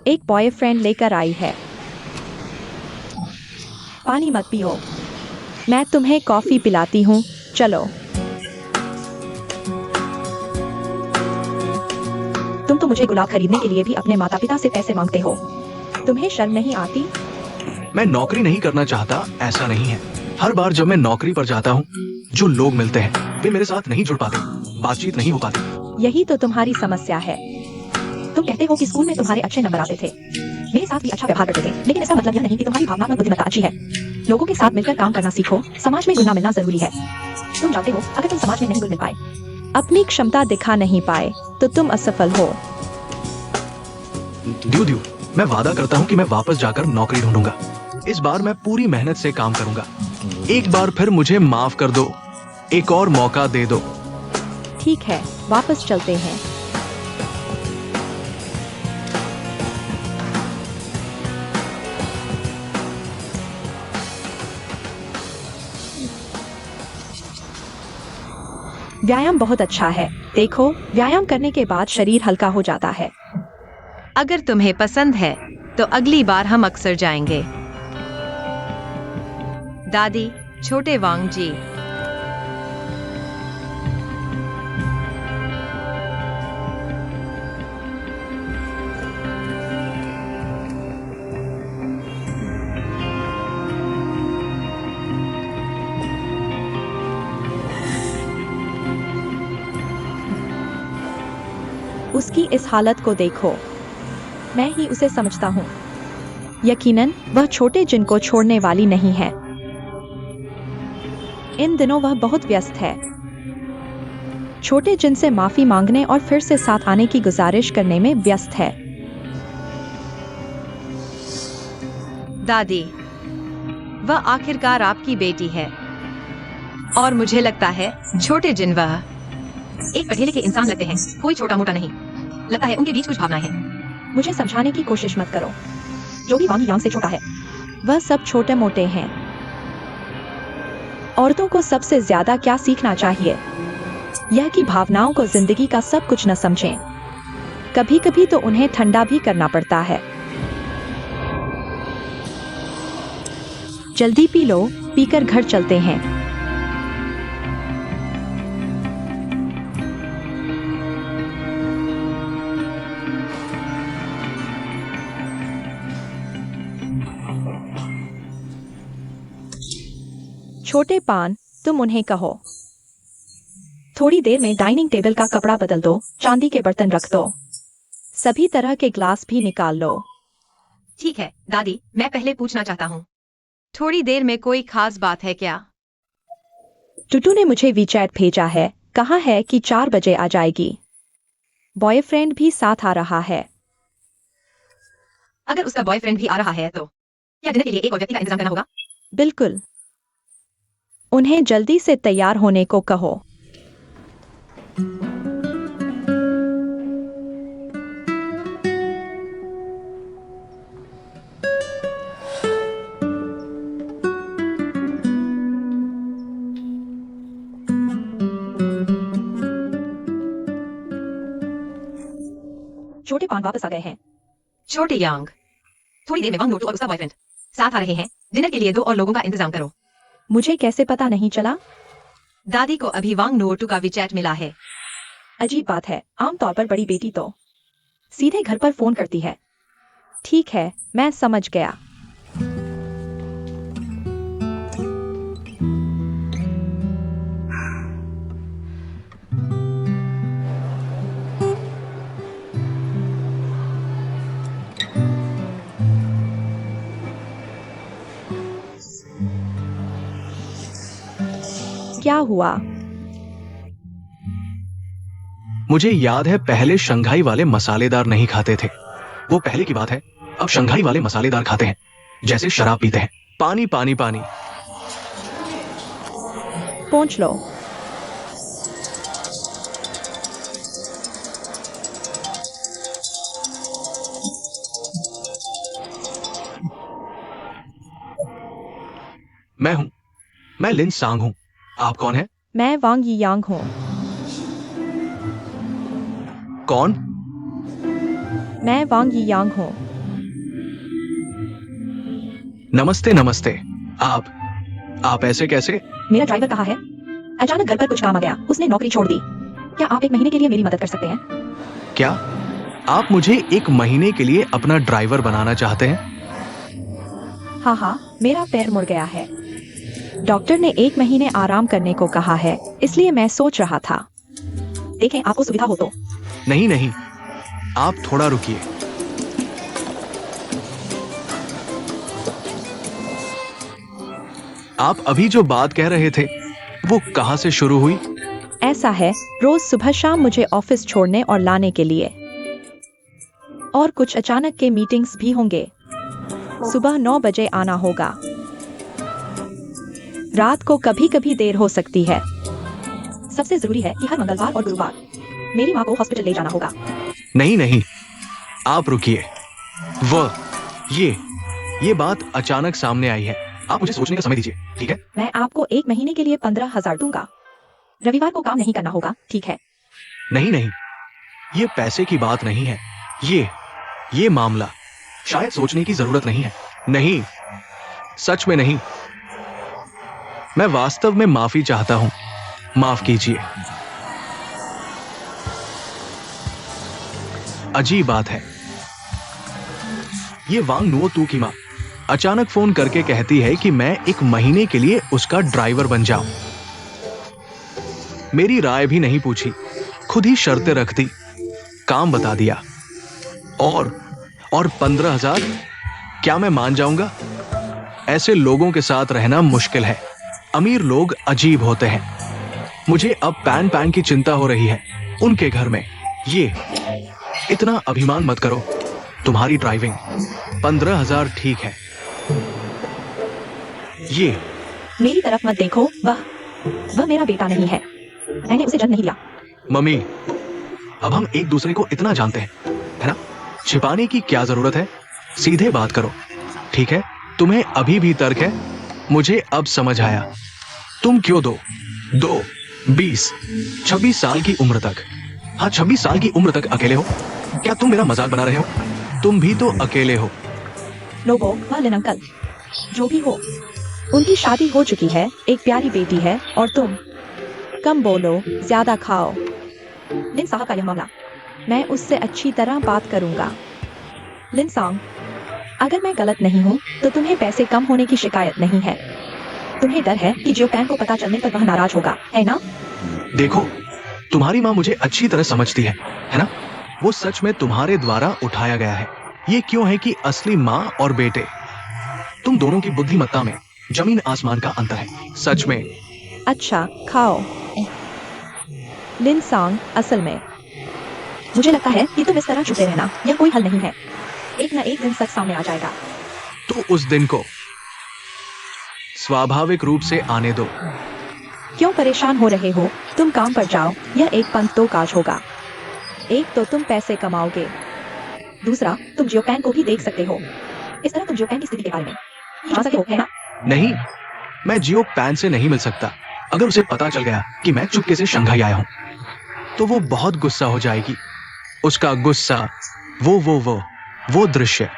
एक बॉयफ्रेंड लेकर आई है। पानी मत पियो, मैं तुम्हें कॉफी पिलाती हूँ, चलो। तुम तो मुझे गुलाब खरीदने के लिए भी अपने माता पिता से पैसे मांगते हो। तुम्हें शर्म नहीं आती? मैं नौकरी नहीं करना चाहता, ऐसा नहीं है। हर बार जब मैं नौकरी पर जाता हूँ, जो लोग मिलते हैं वे मेरे साथ नहीं जुड़ पाते, बातचीत नहीं हो पाती। यही तो तुम्हारी समस्या है। तुम कहते हो कि स्कूल में तुम्हारे अच्छे नंबर आते थे, मेरे साथ भी अच्छा व्यवहार करते थे, लेकिन इसका मतलब यह नहीं कि तुम्हारी भावनात्मक बुद्धिमत्ता अच्छी है। लोगों के साथ मिलकर काम करना सीखो, समाज में घुलना मिलना जरूरी है। तुम जानते हो, अगर तुम समाज में नहीं घुल मिल पाए, अपनी क्षमता दिखा नहीं पाए, तो तुम असफल हो। ड्यू, मैं वादा करता हूँ कि मैं वापस जाकर नौकरी ढूंढूंगा। इस बार मैं पूरी मेहनत से काम करूंगा। एक बार फिर मुझे माफ कर दो, एक और मौका दे दो। ठीक है, वापस चलते हैं। व्यायाम बहुत अच्छा है। देखो, व्यायाम करने के बाद शरीर हल्का हो जाता है। अगर तुम्हें पसंद है तो अगली बार हम अक्सर जाएंगे। दादी, छोटे वांग जी। उसकी इस हालत को देखो, मैं ही उसे समझता हूँ। यकीनन वह छोटे जिन को छोड़ने वाली नहीं है। इन दिनों वह बहुत व्यस्त है। छोटे जिन से माफी मांगने और फिर से साथ आने की गुजारिश करने में व्यस्त है। दादी, वह आखिरकार आपकी बेटी है और मुझे लगता है छोटे जिन वह एक कठेले के इंसान लगते हैं, कोई छोटा मोटा नहीं। लगता है उनके बीच कुछ भावना है। मुझे समझाने की कोशिश मत करो। जो भी वांग यांग से छोटा है, वह सब छोटे मोटे हैं। औरतों को सबसे ज्यादा क्या सीखना चाहिए? यह कि भावनाओं को जिंदगी का सब कुछ न समझें। कभी कभी तो उन्हें ठंडा भी करना पड़ता है। जल्दी पी लो, पीकर घर चलते हैं। छोटे पान, तुम उन्हें कहो, थोड़ी देर में डाइनिंग टेबल का कपड़ा बदल दो, चांदी के बर्तन रख दो, सभी तरह के ग्लास भी निकाल लो। ठीक है दादी, मैं पहले पूछना चाहता हूँ, थोड़ी देर में कोई खास बात है क्या? टुटू ने मुझे वीचैट भेजा है, कहा है कि 4 बजे आ जाएगी। बॉयफ्रेंड भी साथ आ रहा है। अगर उसका बॉयफ्रेंड भी आ रहा है तो क्या डिनर के लिए एक और व्यक्ति का इंतजाम करना होगा? बिल्कुल। उन्हें जल्दी से तैयार होने को कहो। छोटे पान वापस आ गए हैं। छोटे यांग, थोड़ी देर में वांग नोटू और उसका बॉयफ्रेंड साथ आ रहे हैं। डिनर के लिए 2 और लोगों का इंतजाम करो। मुझे कैसे पता नहीं चला? दादी को अभी वांग नोटू का वीचैट मिला है। अजीब बात है, आमतौर पर बड़ी बेटी तो सीधे घर पर फोन करती है। ठीक है, मैं समझ गया। क्या हुआ? मुझे याद है पहले शंघाई वाले मसालेदार नहीं खाते थे। वो पहले की बात है। अब शंघाई वाले मसालेदार खाते हैं, जैसे शराब पीते हैं। पानी पानी पानी। पहुंच लो। मैं लिन सांग हूँ। आप कौन है? मैं वांग यांग हूँ। कौन? मैं वांग यांग हूँ। नमस्ते नमस्ते। आप ऐसे कैसे? मेरा ड्राइवर कहाँ है? अचानक घर पर कुछ काम आ गया, उसने नौकरी छोड़ दी। क्या आप 1 महीने के लिए मेरी मदद कर सकते हैं? क्या आप मुझे 1 महीने के लिए अपना ड्राइवर बनाना चाहते हैं? हाँ, मेरा पैर मुड़ गया है। डॉक्टर ने 1 महीने आराम करने को कहा है, इसलिए मैं सोच रहा था। देखें, आपको सुविधा हो तो। नहीं, आप थोड़ा रुकिए। आप अभी जो बात कह रहे थे वो कहाँ से शुरू हुई? ऐसा है, रोज सुबह शाम मुझे ऑफिस छोड़ने और लाने के लिए, और कुछ अचानक के मीटिंग्स भी होंगे। सुबह 9 बजे आना होगा। रात को कभी कभी देर हो सकती है। सबसे जरूरी है कि हर मंगलवार और गुरुवार मेरी माँ को हॉस्पिटल ले जाना होगा। नहीं, आप रुकिए। ये बात अचानक सामने आई है। आप मुझे सोचने का समय दीजिए, ठीक है? मैं आपको 1 महीने के लिए 15,000 दूंगा। रविवार को काम नहीं करना होगा, ठीक है? नहीं, ये पैसे की बात नहीं है। ये मामला शायद सोचने की जरूरत नहीं है। नहीं, सच में नहीं। मैं वास्तव में माफी चाहता हूं। माफ कीजिए। अजीब बात है। ये वांग नुओ तू की मां अचानक फोन करके कहती है कि मैं 1 महीने के लिए उसका ड्राइवर बन जाऊं। मेरी राय भी नहीं पूछी, खुद ही शर्तें रख दी, काम बता दिया। और 15,000 क्या मैं मान जाऊंगा? ऐसे लोगों के साथ रहना मुश्किल है। अमीर लोग अजीब होते हैं। मुझे अब पैन की चिंता हो रही है उनके घर में। ये इतना अभिमान मत करो। तुम्हारी ड्राइविंग 15,000 ठीक है। ये मेरी तरफ मत देखो, वह मेरा बेटा नहीं है। मैंने उसे जन्म नहीं दिया। मम्मी, अब हम एक दूसरे को इतना जानते हैं, है ना? छिपाने की क्या जरूरत है? सीधे बात करो, ठीक है? तुम्हें अभी भी तर्क है? मुझे अब समझ आया। तुम क्यों 20, 26 साल की उम्र तक, हाँ 26 साल की उम्र तक अकेले हो? क्या तुम मेरा मजाक बना रहे हो? तुम भी तो अकेले हो। लोगों, वह लिन अंकल, जो भी हो, उनकी शादी हो चुकी है, एक प्यारी बेटी है, और तुम कम बोलो, ज्यादा खाओ। लिन साहब का यह मामला, मैं उससे अच्छी तरह बात करूंगा। लिन सांग, अगर मैं गलत नहीं हूँ तो तुम्हें पैसे कम होने की शिकायत नहीं है। तुम्हें डर है कि जियोपैन को पता चलने पर वह नाराज होगा, है ना? देखो, तुम्हारी माँ मुझे अच्छी तरह समझती है ना? वो सच में तुम्हारे द्वारा उठाया गया है। ये क्यों है कि असली माँ और बेटे, तुम दोनों की बुद्धिमत्ता में जमीन आसमान का अंतर है, सच में। अच्छा, खाओ। लिन सांग, असल में मुझे लगता है कि तुम इस तरह छुपे रहना यह कोई हल नहीं है। एक न एक दिन सच सामने आ जाएगा। तो उस दिन को स्वाभाविक रूप से आने दो। क्यों परेशान हो रहे हो? तुम काम पर जाओ। यह एक पंथ दो काज होगा। एक तो तुम पैसे कमाओगे, दूसरा तुम जियोपैन को भी देख सकते हो। इस तरह तुम जियोपैन की स्थिति के बारे में जान सकते हो, है ना? नहीं, मैं जियोपैन से नहीं मिल सकता। अगर उसे पता चल गया कि मैं चुपके से शंघाई आया हूं तो वो बहुत गुस्सा हो जाएगी। उसका गुस्सा, वो दृश्य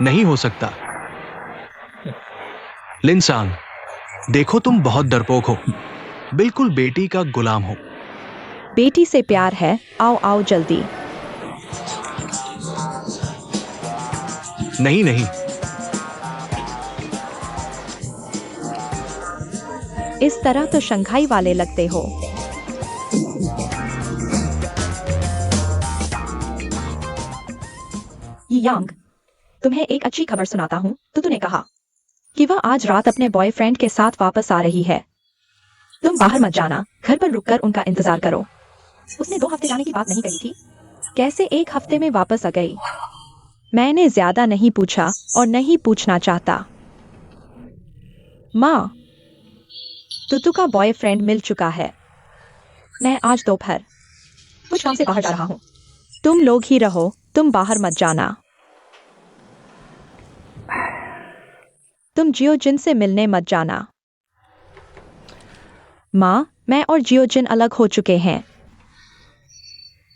नहीं हो सकता। लिन सांग, देखो तुम बहुत डरपोक हो, बिल्कुल बेटी का गुलाम हो। बेटी से प्यार है, आओ जल्दी। नहीं, इस तरह तो शंघाई वाले लगते हो। यांग, तुम्हें एक अच्छी खबर सुनाता हूँ। तो तूने कहा कि वह आज रात अपने बॉयफ्रेंड के साथ वापस आ रही है। तुम बाहर मत जाना, घर पर रुककर उनका इंतजार करो। उसने 2 हफ्ते जाने की बात नहीं कही थी। कैसे 1 हफ्ते में वापस आ गई? मैंने ज्यादा नहीं पूछा और नहीं पूछना चाहता। माँ, तुतु का बॉयफ्रेंड मिल चुका है। मैं आज दोपहर कुछ काम से बाहर जा रहा हूँ। तुम लोग ही रहो, तुम बाहर मत जाना। तुम जियो जिन से मिलने मत जाना। माँ, मैं और जियोजिन अलग हो चुके हैं।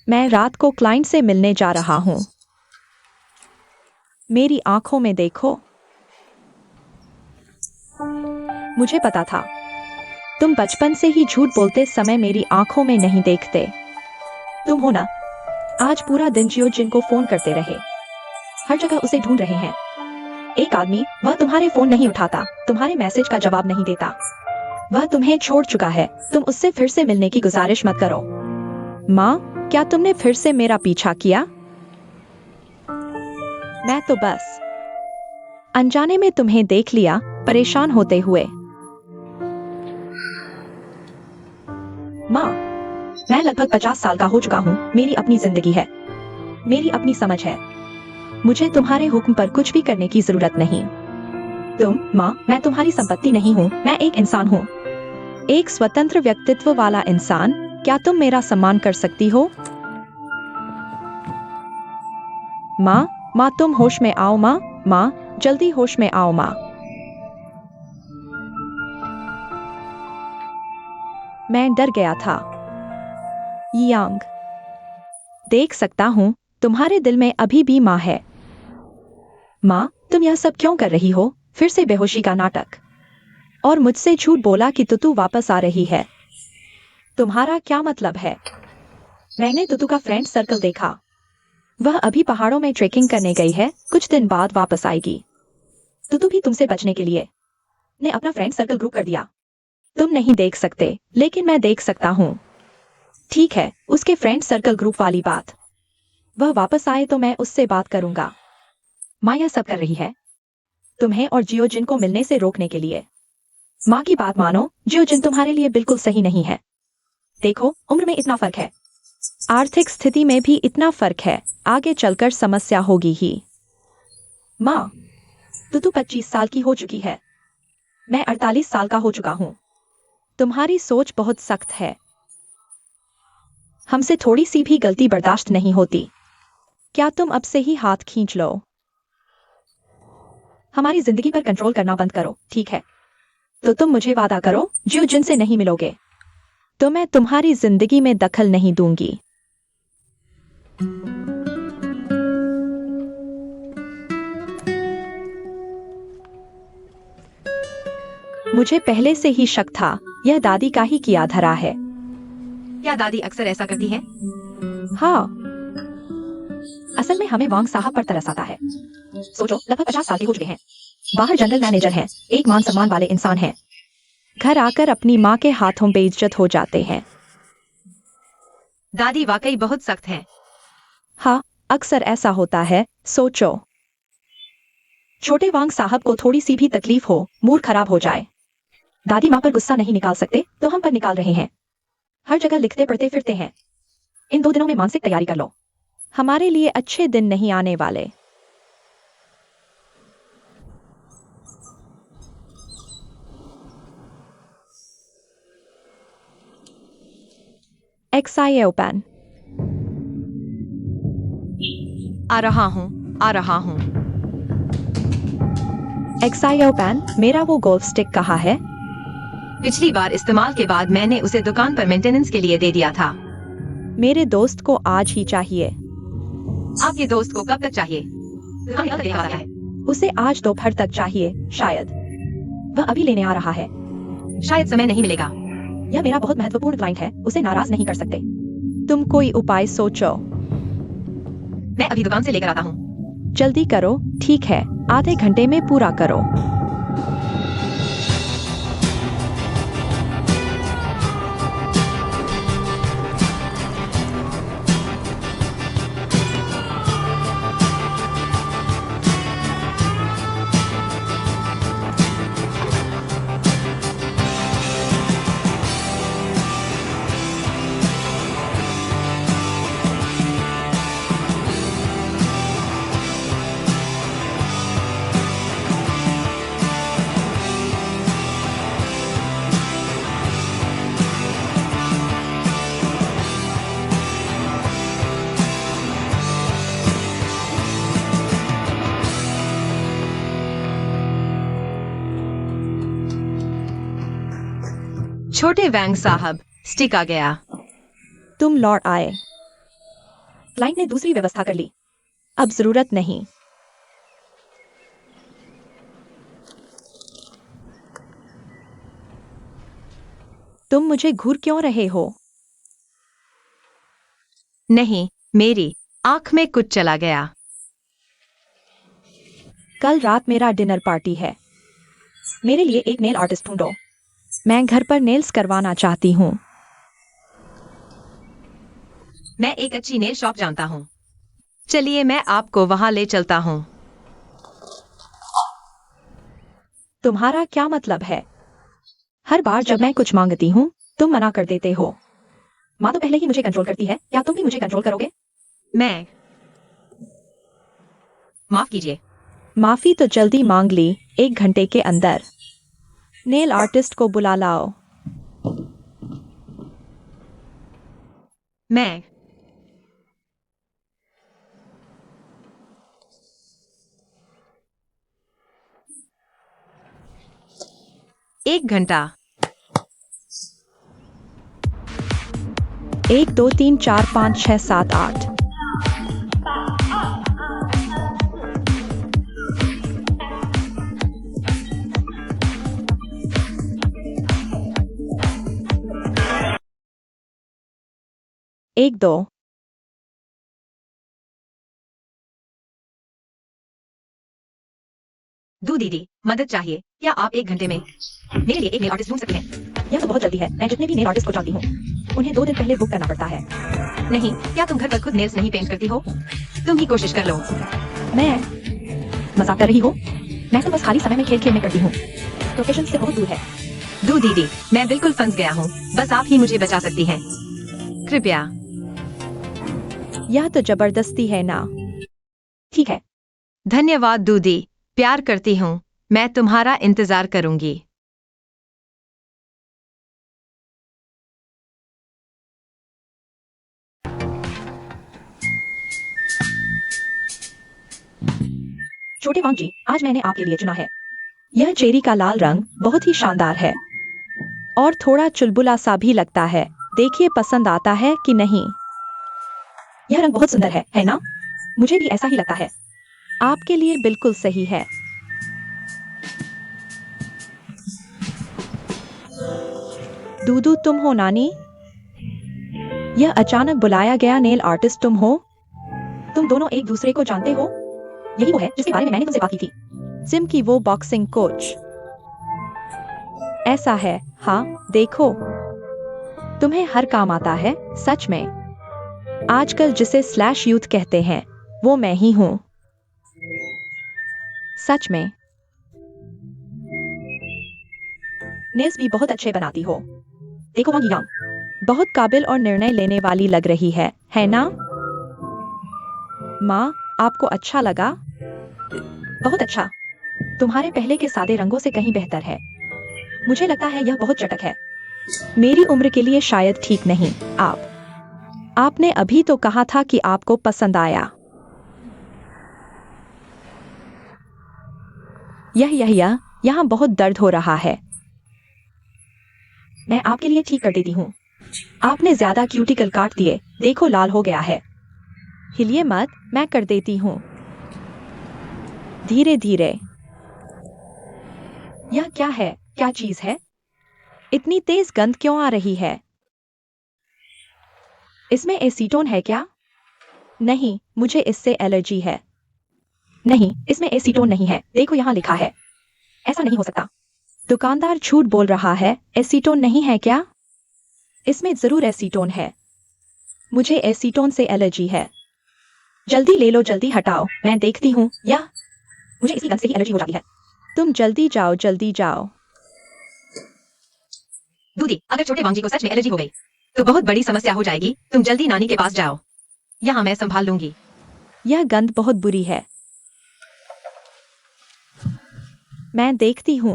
मैं रात को क्लाइंट से मिलने जा रहा हूँ। मेरी आंखों में देखो। मुझे पता था। तुम बचपन से ही झूठ बोलते समय मेरी आंखों में नहीं देखते। तुम हो ना। आज पूरा दिन जियोजिन को फोन करते रहे। हर जगह उसे ढूंढ रहे हैं। एक आदमी, वह तुम्हारे फोन नहीं उठाता, तुम्हारे मैसेज का जवाब नहीं देता। वह तुम्हें छोड़ चुका है। तुम उससे फिर से मिलने की गुजारिश मत करो। माँ, क्या तुमने फिर से मेरा पीछा किया? मैं तो बस अनजाने में तुम्हें देख लिया, परेशान होते हुए। माँ, मैं लगभग 50 साल का हो चुका हूँ। मेरी अपनी जिंदगी है, मेरी अपनी समझ है। मुझे तुम्हारे हुक्म पर कुछ भी करने की जरूरत नहीं। माँ, मैं तुम्हारी संपत्ति नहीं हूँ। मैं एक इंसान हूँ, एक स्वतंत्र व्यक्तित्व वाला इंसान। क्या तुम मेरा सम्मान कर सकती हो? माँ, तुम होश में आओ। माँ, जल्दी होश में आओ माँ। मैं डर गया था। यांग, देख सकता हूँ तुम्हारे दिल में अभी भी माँ है। माँ, तुम यह सब क्यों कर रही हो? फिर से बेहोशी का नाटक। और मुझसे झूठ बोला कि तुतु वापस आ रही है। तुम्हारा क्या मतलब है? मैंने तुतु का फ्रेंड सर्कल देखा। वह अभी पहाड़ों में ट्रेकिंग करने गई है, कुछ दिन बाद वापस आएगी। तुतु भी तुमसे बचने के लिए ने अपना फ्रेंड सर्कल ग्रुप कर दिया। तुम नहीं देख सकते, लेकिन मैं देख सकता हूँ। ठीक है, उसके फ्रेंड सर्कल ग्रुप वाली बात। वह वापस आए तो मैं उससे बात करूंगा। माँ यह सब कर रही है तुम्हें और जियोजिन को मिलने से रोकने के लिए। माँ की बात मानो, जियोजिन तुम्हारे लिए बिल्कुल सही नहीं है। देखो, उम्र में इतना फर्क है, आर्थिक स्थिति में भी इतना फर्क है, आगे चलकर समस्या होगी ही। माँ, तुतु 25 साल की हो चुकी है, मैं 48 साल का हो चुका हूँ। तुम्हारी सोच बहुत सख्त है। हमसे थोड़ी सी भी गलती बर्दाश्त नहीं होती। क्या तुम अब से ही हाथ खींच लो? हमारी जिंदगी पर कंट्रोल करना बंद करो, ठीक है? तो तुम मुझे वादा करो, जियोजिन से नहीं मिलोगे तो मैं तुम्हारी जिंदगी में दखल नहीं दूंगी। मुझे पहले से ही शक था, यह दादी का ही किया धरा है। क्या दादी अक्सर ऐसा करती है? हाँ, असल में हमें वांग साहब पर तरस आता है। सोचो, लगभग 50 साल के हो चुके हैं, बाहर जनरल मैनेजर हैं, एक मान सम्मान वाले इंसान हैं। घर आकर अपनी माँ के हाथों बेइज्जत हो जाते हैं। दादी वाकई बहुत सख्त है। हाँ, अक्सर ऐसा होता है। सोचो, छोटे वांग साहब को थोड़ी सी भी तकलीफ हो, मूड खराब हो जाए। दादी माँ पर गुस्सा नहीं निकाल सकते तो हम पर निकाल रहे हैं। हर जगह लिखते पढ़ते फिरते हैं। इन 2 दिनों में मानसिक तैयारी कर लो। हमारे लिए अच्छे दिन नहीं आने वाले। XIOPAN। आ रहा हूँ, आ रहा हूँ। XIOPAN, मेरा वो गोल्फ स्टिक कहाँ है? पिछली बार इस्तेमाल के बाद मैंने उसे दुकान पर मेंटेनेंस के लिए दे दिया था। मेरे दोस्त को आज ही चाहिए। आपके दोस्त को कब तक चाहिए? दुकान कब तक देने वाला है? उसे आज दोपहर तक चाहिए, शायद। वह अभी लेने आ रहा है। शायद समय नहीं मिलेगा। यह मेरा बहुत महत्वपूर्ण क्लाइंट है, उसे नाराज नहीं कर सकते। तुम कोई उपाय सोचो। मैं अभी दुकान से लेकर आता हूँ। जल्दी करो, ठीक है, आधे घंटे में पूरा करो। छोटे वैंग साहब, स्टिक आ गया। तुम लौट आए। क्लाइंट ने दूसरी व्यवस्था कर ली। अब जरूरत नहीं। तुम मुझे घूर क्यों रहे हो? नहीं, मेरी आंख में कुछ चला गया। कल रात मेरा डिनर पार्टी है। मेरे लिए एक नेल आर्टिस्ट ढूंढो। मैं घर पर नेल्स करवाना चाहती हूँ। मैं एक अच्छी नेल शॉप जानता हूँ। चलिए मैं आपको वहां ले चलता हूँ। तुम्हारा क्या मतलब है? हर बार जब मैं कुछ मांगती हूँ तुम मना कर देते हो। माँ तो पहले ही मुझे कंट्रोल करती है, क्या तुम भी मुझे कंट्रोल करोगे? मैं माफ कीजिए। माफी तो जल्दी मांग ली, 1 घंटे के अंदर। नेल आर्टिस्ट को बुला लाओ। मैं 1 घंटा। 1 2 3 4 5 6 7 8। एक दो। दू दीदी, मदद चाहिए। क्या आप 1 घंटे में मेरे लिए एक नेल आर्टिस्ट ढूंढ सकते हैं? यह तो बहुत जल्दी है। मैं जितने भी नेल आर्टिस्ट को जानती हूँ उन्हें 2 दिन पहले बुक करना पड़ता है। नहीं, क्या तुम घर पर खुद नेल्स नहीं पेंट करती हो? तुम ही कोशिश कर लो। मैं मजाक कर रही हूँ? मैं तो बस खाली समय में खेल खेल में करती हूँ। प्रोफेशन से बहुत दूर है। दू दीदी, मैं बिल्कुल फंस गया हूँ। बस आप ही मुझे बचा सकती हैं। कृपया। यह तो जबरदस्ती है ना। ठीक है। धन्यवाद दूदी, प्यार करती हूँ। मैं तुम्हारा इंतजार करूंगी। छोटे वांग जी, आज मैंने आपके लिए चुना है। यह चेरी का लाल रंग बहुत ही शानदार है और थोड़ा चुलबुला सा भी लगता है। देखिए पसंद आता है कि नहीं। यह रंग बहुत सुंदर है ना? मुझे भी ऐसा ही लगता है। आपके लिए बिल्कुल सही है। दूदू तुम हो नानी? यह अचानक बुलाया गया नेल आर्टिस्ट तुम हो? तुम दोनों एक दूसरे को जानते हो? यही वो है जिसके बारे में मैंने तुमसे बात की थी। जिम की वो बॉक्सिंग कोच। ऐसा है, हाँ, देखो। तुम्हें हर काम आता है, सच में। आजकल जिसे स्लैश यूथ कहते हैं, वो मैं ही हूँ। सच में। नेल्स भी बहुत अच्छे बनाती हो। देखो वांग यांग, बहुत काबिल और निर्णय लेने वाली लग रही है ना? माँ, आपको अच्छा लगा? बहुत अच्छा। तुम्हारे पहले के सादे रंगों से कहीं बेहतर है। मुझे लगता है यह बहुत चटक है। मेरी उम्र के लिए शायद ठीक नहीं। आपने अभी तो कहा था कि आपको पसंद आया। यह यहाँ बहुत दर्द हो रहा है। मैं आपके लिए ठीक कर देती हूँ। आपने ज्यादा क्यूटिकल काट दिए, देखो लाल हो गया है। हिलिए मत, मैं कर देती हूँ। धीरे धीरे। यह क्या है? क्या चीज है? इतनी तेज गंध क्यों आ रही है? इसमें एसीटोन है क्या? नहीं, मुझे इससे एलर्जी है। नहीं, इसमें एसीटोन नहीं है, देखो यहाँ लिखा है। ऐसा नहीं हो सकता। दुकानदार झूठ बोल रहा है। एसीटोन नहीं है क्या? इसमें जरूर एसीटोन है। मुझे एसीटोन से एलर्जी है। जल्दी ले लो, जल्दी हटाओ, मैं देखती हूँ। या मुझे इसी गंध से ही एलर्जी हो जाती है। तुम जल्दी जाओ, जल्दी जाओ। दूदी, अगर छोटे वांग जी को सच में एलर्जी हो गई तो बहुत बड़ी समस्या हो जाएगी। तुम जल्दी नानी के पास जाओ। यहाँ मैं संभाल लूंगी। यह गंध बहुत बुरी है। मैं देखती हूँ।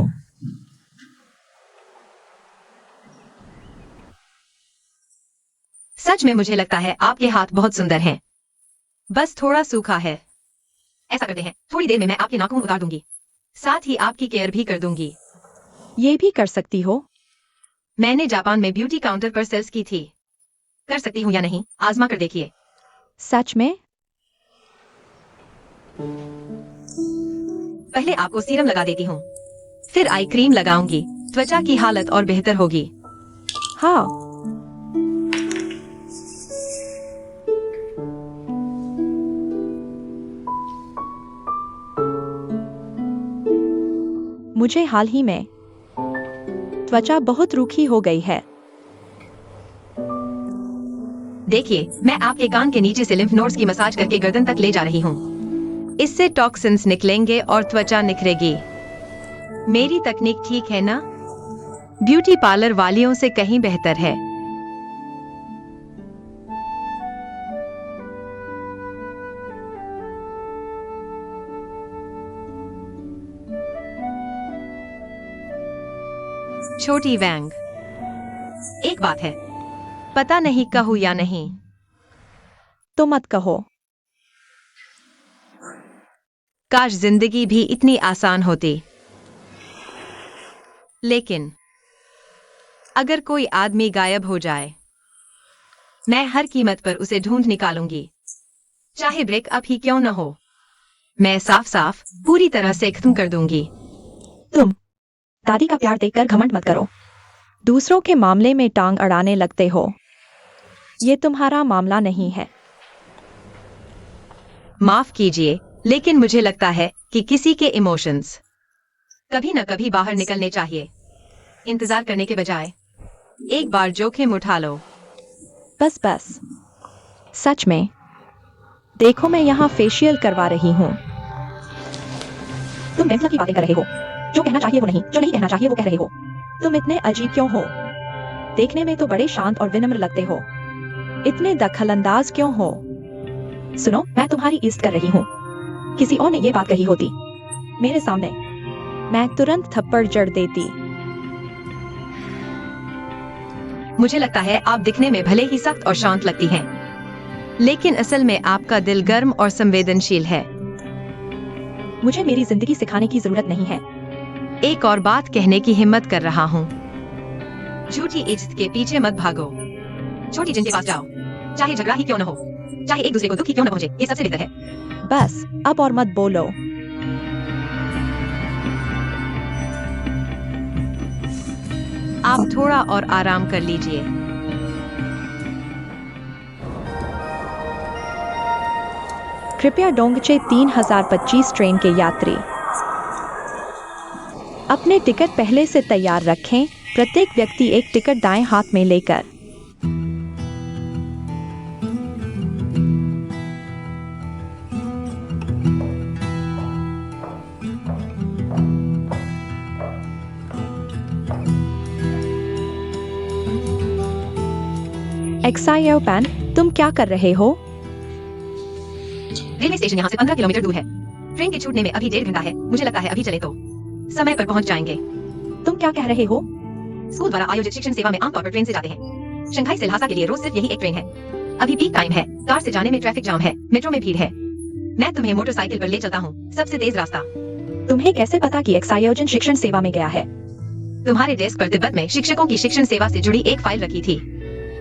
सच में मुझे लगता है आपके हाथ बहुत सुंदर हैं। बस थोड़ा सूखा है। ऐसा करते हैं, थोड़ी देर में मैं आपके नाखून उतार दूंगी। साथ ही आपकी केयर भी कर दूंगी। ये भी कर सकती हो। मैंने जापान में ब्यूटी काउंटर पर सेल्स की थी। कर सकती हूँ या नहीं, आजमा कर देखिए। सच में? पहले आपको सीरम लगा देती हूँ, फिर आई क्रीम लगाऊंगी। त्वचा की हालत और बेहतर होगी। हाँ। मुझे हाल ही में त्वचा बहुत रूखी हो गई है। देखिए, मैं आपके कान के नीचे से लिम्फ नोड्स की मसाज करके गर्दन तक ले जा रही हूँ। इससे टॉक्सिन्स निकलेंगे और त्वचा निखरेगी। मेरी तकनीक ठीक है ना? ब्यूटी पार्लर वालियों से कहीं बेहतर है। छोटी वैंग, एक बात है, पता नहीं कहूँ या नहीं। तो मत कहो। काश जिंदगी भी इतनी आसान होती। लेकिन अगर कोई आदमी गायब हो जाए, मैं हर कीमत पर उसे ढूंढ निकालूंगी, चाहे ब्रेकअप ही क्यों न हो। मैं साफ साफ पूरी तरह से खत्म कर दूंगी। तुम दादी का प्यार देखकर घमंड मत करो। दूसरों के मामले में टांग अड़ाने लगते हो। ये तुम्हारा मामला नहीं है। माफ कीजिए, लेकिन मुझे लगता है कि किसी के इमोशंस कभी न कभी बाहर निकलने चाहिए। इंतजार करने के बजाय एक बार जोखिम उठा लो। बस बस। सच में। देखो, मैं यहाँ फेशियल करवा रही हूँ। तुम बेवजह की बातें कर रहे हो। जो कहना चाहिए वो नहीं, जो नहीं कहना चाहिए वो कह रहे हो। तुम इतने अजीब क्यों हो? देखने में तो बड़े शांत और विनम्र लगते हो। इतने दखलंदाज क्यों हो? सुनो, मैं तुम्हारी इज्जत कर रही हूँ। किसी और ने ये बात कही होती मेरे सामने, मैं तुरंत थप्पड़ जड़ देती। मुझे लगता है आप दिखने में भले ही सख्त और शांत लगती हैं, लेकिन असल में आपका दिल गर्म और संवेदनशील है। मुझे मेरी जिंदगी सिखाने की जरूरत नहीं है। एक और बात कहने की हिम्मत कर रहा हूँ। झूठी इज्जत के पीछे मत भागो। छोटी जिन के पास जाओ, चाहे झगड़ा ही क्यों न हो, चाहे एक दूसरे को दुख ही क्यों न पहुंचे, ये सबसे बेहतर है। बस अब और मत बोलो। आप थोड़ा और आराम कर लीजिए। कृपया डोंगचे 3025 ट्रेन के यात्री अपने टिकट पहले से तैयार रखें। प्रत्येक व्यक्ति एक टिकट दाएं हाथ में लेकर। एक्साइओ पैन, तुम क्या कर रहे हो? रेलवे स्टेशन यहाँ से 15 किलोमीटर दूर है। ट्रेन के छूटने में अभी 1.5 घंटा है। मुझे लगता है अभी चले तो समय पर पहुँच जाएंगे। तुम क्या कह रहे हो? स्कूल द्वारा आयोजित शिक्षण सेवा में आमतौर पर ट्रेन से जाते हैं। शंघाई से ल्हासा के लिए रोज सिर्फ यही एक ट्रेन है। अभी पीक टाइम है, कार से जाने में ट्रैफिक जाम है, मेट्रो में भीड़ है। मैं तुम्हें मोटरसाइकिल पर ले चलता हूँ, सबसे तेज रास्ता। तुम्हें कैसे पता कि एक्साइओजन शिक्षण सेवा में गया है? तुम्हारे डेस्क पर तिब्बत में शिक्षकों की शिक्षण सेवा से जुड़ी एक फाइल रखी थी।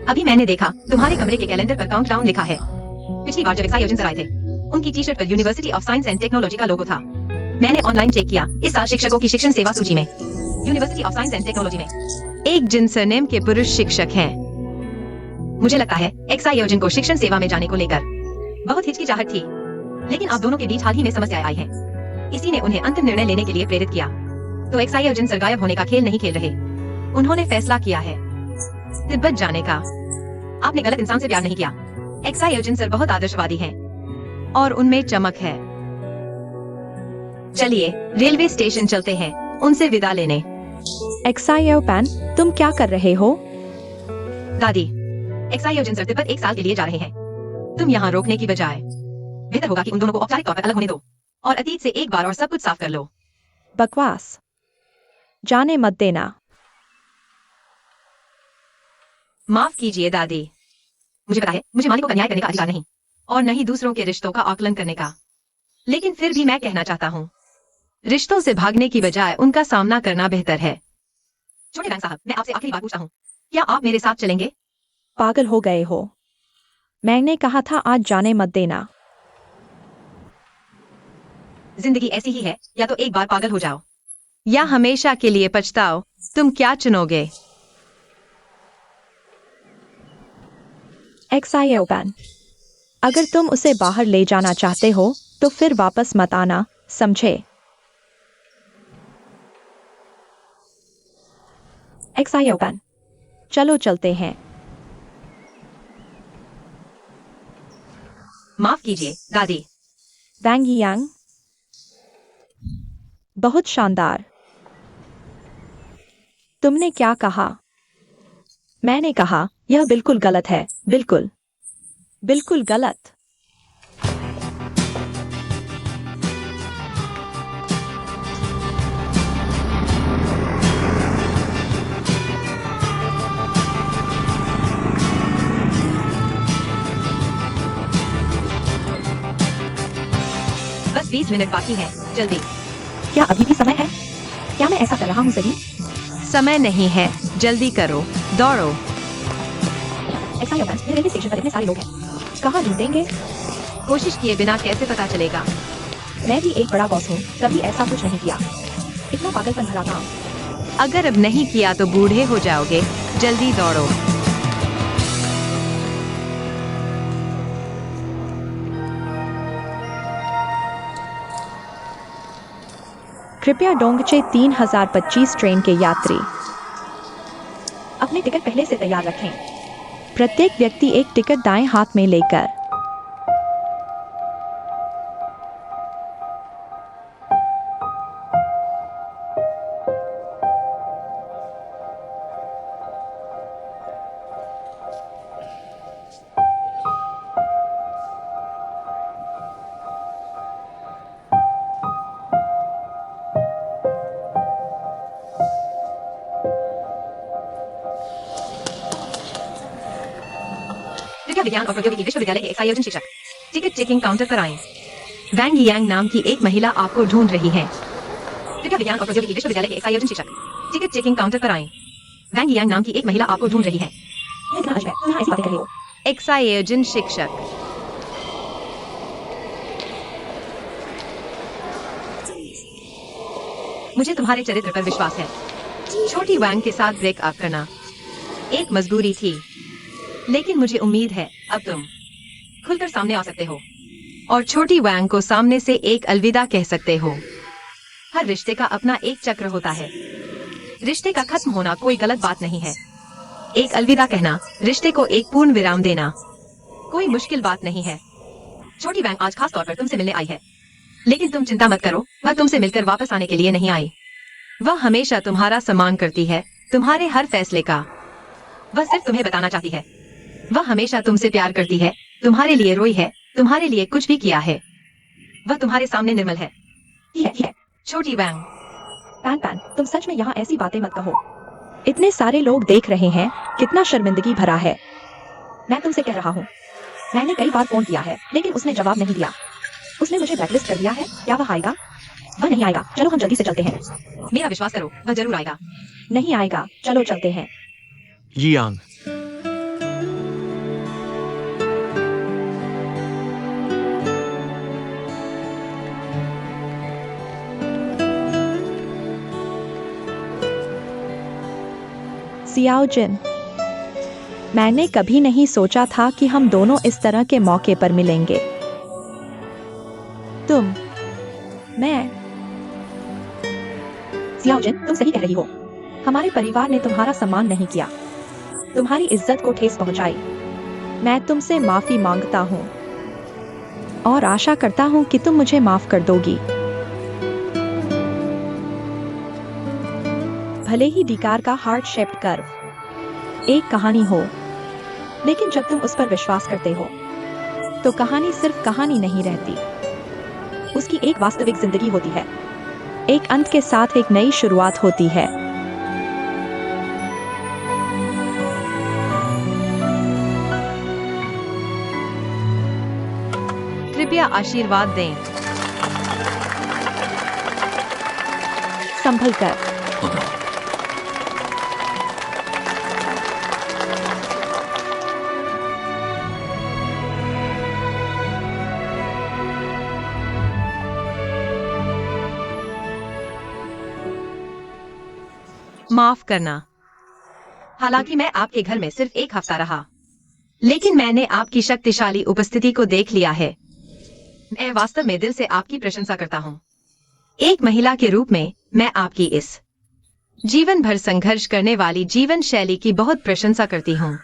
अभी मैंने देखा तुम्हारे कमरे के कैलेंडर पर काउंटडाउन लिखा है। पिछली बार जब एक्साइओजन सर आए थे, उनकी टी शर्ट पर university of science and technology का लोगो था। मैंने ऑनलाइन चेक किया, इस साल शिक्षकों की शिक्षण सेवा सूची में university of science and technology में एक जिन सरनेम के पुरुष शिक्षक हैं। मुझे लगता है एक्साइओजन को शिक्षण सेवा में जाने को लेकर बहुत हिचकिचाहट थी, लेकिन आप दोनों के बीच हाल ही में समस्याएं आई हैं। इसी ने उन्हें अंतिम निर्णय लेने के लिए प्रेरित किया। तो एक्साइओजन सर गायब होने का खेल नहीं खेल रहे। उन्होंने फैसला किया है तिब्बत जाने का। आपने गलत इंसान से प्यार नहीं किया। एक्साइओजन सर बहुत आदर्शवादी हैं और उनमें चमक है। चलिए रेलवे स्टेशन चलते हैं, उनसे विदा लेने। एक्साइओ पैन, तुम क्या कर रहे हो? दादी, एक्साइओजन सर तिब्बत 1 साल के लिए जा रहे हैं। तुम यहाँ रोकने की बजाय बेहतर होगा कि उन दोनों को औपचारिक तौर पर अलग होने दो और अतीत से एक बार और सब कुछ साफ कर लो। बकवास। जाने मत देना। माफ कीजिए दादी, मुझे पता है मुझे मालिकों का न्याय करने का अधिकार नहीं और न ही दूसरों के रिश्तों का आकलन करने का, लेकिन फिर भी मैं कहना चाहता हूँ, रिश्तों से भागने की बजाय उनका सामना करना बेहतर है। छोटे बैंक साहब, मैं आपसे आखिरी बार पूछता हूँ, क्या आप मेरे साथ चलेंगे? पागल हो गए हो? मैंने कहा था आज जाने मत देना। जिंदगी ऐसी ही है, या तो एक बार पागल हो जाओ या हमेशा के लिए पछताओ। तुम क्या चुनोगे? एक्सायोपैन, अगर तुम उसे बाहर ले जाना चाहते हो तो फिर वापस मत आना, समझे? एक्सायोपैन, चलो चलते हैं। माफ कीजिए दादी। वैंग यांग, बहुत शानदार। तुमने क्या कहा? मैंने कहा यह बिल्कुल गलत है, बिल्कुल बिल्कुल गलत। बस 20 मिनट बाकी है, जल्दी। क्या अभी भी समय है? क्या मैं ऐसा कर रहा हूँ सही? समय नहीं है, जल्दी करो, दौड़ो। एक्सायोपैन, ये रेलवे स्टेशन पर इतने सारे लोग हैं, कहाँ ढूंढेंगे? कोशिश किए बिना कैसे पता चलेगा? मैं भी एक बड़ा बॉस हूँ, कभी ऐसा कुछ नहीं किया। इतना पागलपन भरा काम। अगर अब नहीं किया तो बूढ़े हो जाओगे, जल्दी दौड़ो। कृपया डोंगचे 3025 ट्रेन के यात्री अपने टिकट पहले से तैयार रखें। प्रत्येक व्यक्ति एक टिकट दाएं हाथ में लेकर। कृपया विज्ञान और प्रौद्योगिकी विश्वविद्यालय के एक्सायोजन शिक्षक टिकट चेकिंग काउंटर पर आएं। वैंग यांग नाम की एक महिला आपको ढूंढ रही है। कृपया विज्ञान और प्रौद्योगिकी विश्वविद्यालय के एक्सायोजन शिक्षक टिकट चेकिंग काउंटर पर आएं। वैंग यांग नाम की एक महिला आपको ढूंढ रही है। ये इतना अजीब है, तुम यहाँ ऐसी बातें कर रही हो। एक्सायोजन शिक्षक। मुझे तुम्हारे चरित्र पर विश्वास है। छोटी वैंग के साथ ब्रेक अप करना एक मजबूरी थी, लेकिन मुझे उम्मीद है अब तुम खुलकर सामने आ सकते हो और छोटी वैंग को सामने से एक अलविदा कह सकते हो। हर रिश्ते का अपना एक चक्र होता है। रिश्ते का खत्म होना कोई गलत बात नहीं है। एक अलविदा कहना, रिश्ते को एक पूर्ण विराम देना, कोई मुश्किल बात नहीं है। छोटी वैंग आज खास तौर पर तुमसे मिलने आई है, लेकिन तुम चिंता मत करो, वह तुमसे मिलकर वापस आने के लिए नहीं आई। वह हमेशा तुम्हारा सम्मान करती है, तुम्हारे हर फैसले का। वह सिर्फ तुम्हें बताना चाहती है। वह हमेशा तुमसे प्यार करती है, तुम्हारे लिए रोई है, तुम्हारे लिए कुछ भी किया है। वह तुम्हारे सामने निर्मल है। है। छोटी वैंग, पैन पैन, तुम सच में यहाँ ऐसी बातें मत कहो। इतने सारे लोग देख रहे हैं, कितना शर्मिंदगी भरा है। मैं तुमसे कह रहा हूँ, मैंने कई बार फोन किया है, लेकिन उसने जवाब नहीं दिया। उसने मुझे ब्लैकलिस्ट कर दिया है। क्या वह आएगा? वह नहीं आएगा। चलो हम जल्दी से चलते हैं। मेरा विश्वास करो, वह जरूर आएगा। नहीं आएगा, चलो चलते हैं। यांग, सियाओजिन, मैंने कभी नहीं सोचा था कि हम दोनों इस तरह के मौके पर मिलेंगे। मैं सियाओजिन, तुम सही कह रही हो। हमारे परिवार ने तुम्हारा सम्मान नहीं किया, तुम्हारी इज्जत को ठेस पहुंचाई। मैं तुमसे माफी मांगता हूँ और आशा करता हूँ कि तुम मुझे माफ कर दोगी। भले ही डिकार का हार्ट शेप्ड कर्व एक कहानी हो, लेकिन जब तुम उस पर विश्वास करते हो तो कहानी सिर्फ कहानी नहीं रहती, उसकी एक वास्तविक जिंदगी होती है। एक अंत के साथ एक नई शुरुआत होती है। कृपया आशीर्वाद दें। संभल कर। माफ करना। हालांकि मैं आपके घर में सिर्फ 1 हफ्ता रहा, लेकिन मैंने आपकी शक्तिशाली उपस्थिति को देख लिया है। मैं वास्तव में दिल से आपकी प्रशंसा करता हूँ। एक महिला के रूप में मैं आपकी इस जीवन भर संघर्ष करने वाली जीवन शैली की बहुत प्रशंसा करती हूँ।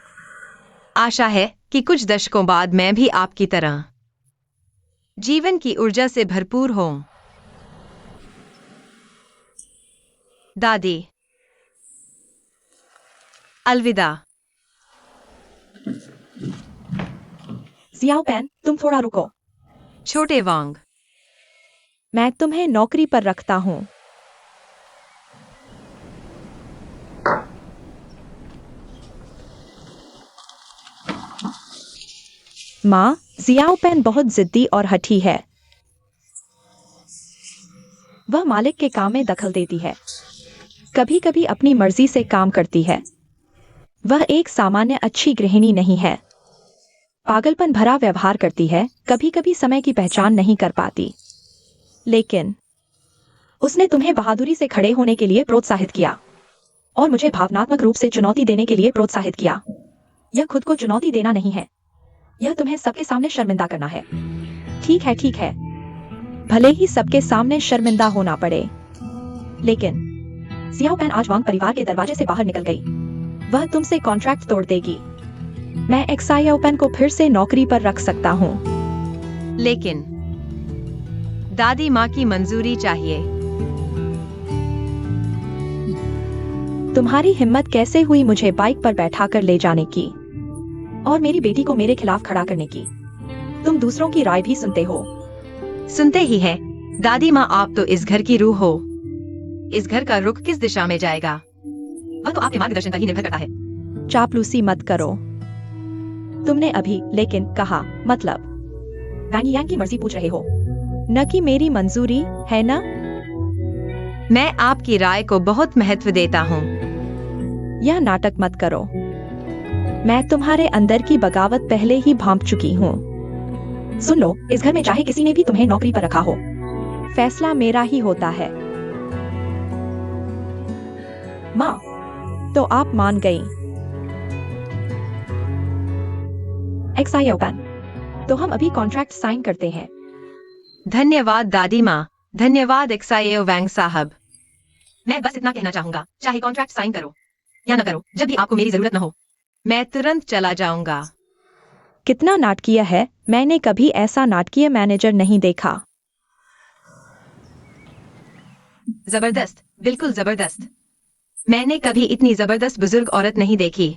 आशा है कि कुछ दशकों बाद मैं भी आपकी तरह जीवन की ऊर्जा से भरपूर हूँ। दादी, अलविदा। जियाओ पेन, तुम थोड़ा रुको। छोटे वांग, मैं तुम्हें नौकरी पर रखता हूँ। माँ, जियाओ पेन बहुत जिद्दी और हठी है। वह मालिक के काम में दखल देती है, कभी कभी अपनी मर्जी से काम करती है। वह एक सामान्य अच्छी गृहिणी नहीं है। पागलपन भरा व्यवहार करती है, कभी कभी समय की पहचान नहीं कर पाती। लेकिन उसने तुम्हें बहादुरी से खड़े होने के लिए प्रोत्साहित किया और मुझे भावनात्मक रूप से चुनौती देने के लिए प्रोत्साहित किया। यह खुद को चुनौती देना नहीं है, यह तुम्हें सबके सामने शर्मिंदा करना है। ठीक है, ठीक है, भले ही सबके सामने शर्मिंदा होना पड़े। लेकिन जियाओ पेन आज वांग परिवार के दरवाजे से बाहर निकल गई। वह तुमसे कॉन्ट्रैक्ट तोड़ देगी। मैं एक्साइओ पेन को फिर से नौकरी पर रख सकता हूँ, लेकिन दादी माँ की मंजूरी चाहिए। तुम्हारी हिम्मत कैसे हुई मुझे बाइक पर बैठा कर ले जाने की और मेरी बेटी को मेरे खिलाफ खड़ा करने की? तुम दूसरों की राय भी सुनते हो। सुनते ही है दादी माँ, आप तो इस घर की रूह हो। इस घर का रुख किस दिशा में जाएगा, वह तो आपके मार्गदर्शन पर ही निर्भर करता है। चापलूसी मत करो। तुमने अभी लेकिन कहा, मतलब वैंग यांग की मर्जी पूछ रहे हो, न कि मेरी मंजूरी, है ना? मैं आपकी राय को बहुत महत्व देता हूँ। यह नाटक मत करो। मैं तुम्हारे अंदर की बगावत पहले ही भांप चुकी हूँ। सुन लो, इस घर में चाहे किसी ने भी तुम्हें नौकरी पर रखा हो, फैसला मेरा ही होता है। माँ, तो आप मान गई। एक्साइओ पेन, तो हम अभी कॉन्ट्रैक्ट साइन करते हैं। धन्यवाद दादी माँ, धन्यवाद एक्साइओ वैंग साहब। मैं बस इतना कहना चाहूंगा, चाहे कॉन्ट्रैक्ट साइन करो या न करो, जब भी आपको मेरी जरूरत न हो, मैं तुरंत चला जाऊंगा। कितना नाटकीय है, मैंने कभी ऐसा नाटकीय मैनेजर नहीं देखा। जबरदस्त, बिल्कुल जबरदस्त। मैंने कभी इतनी जबरदस्त बुजुर्ग औरत नहीं देखी।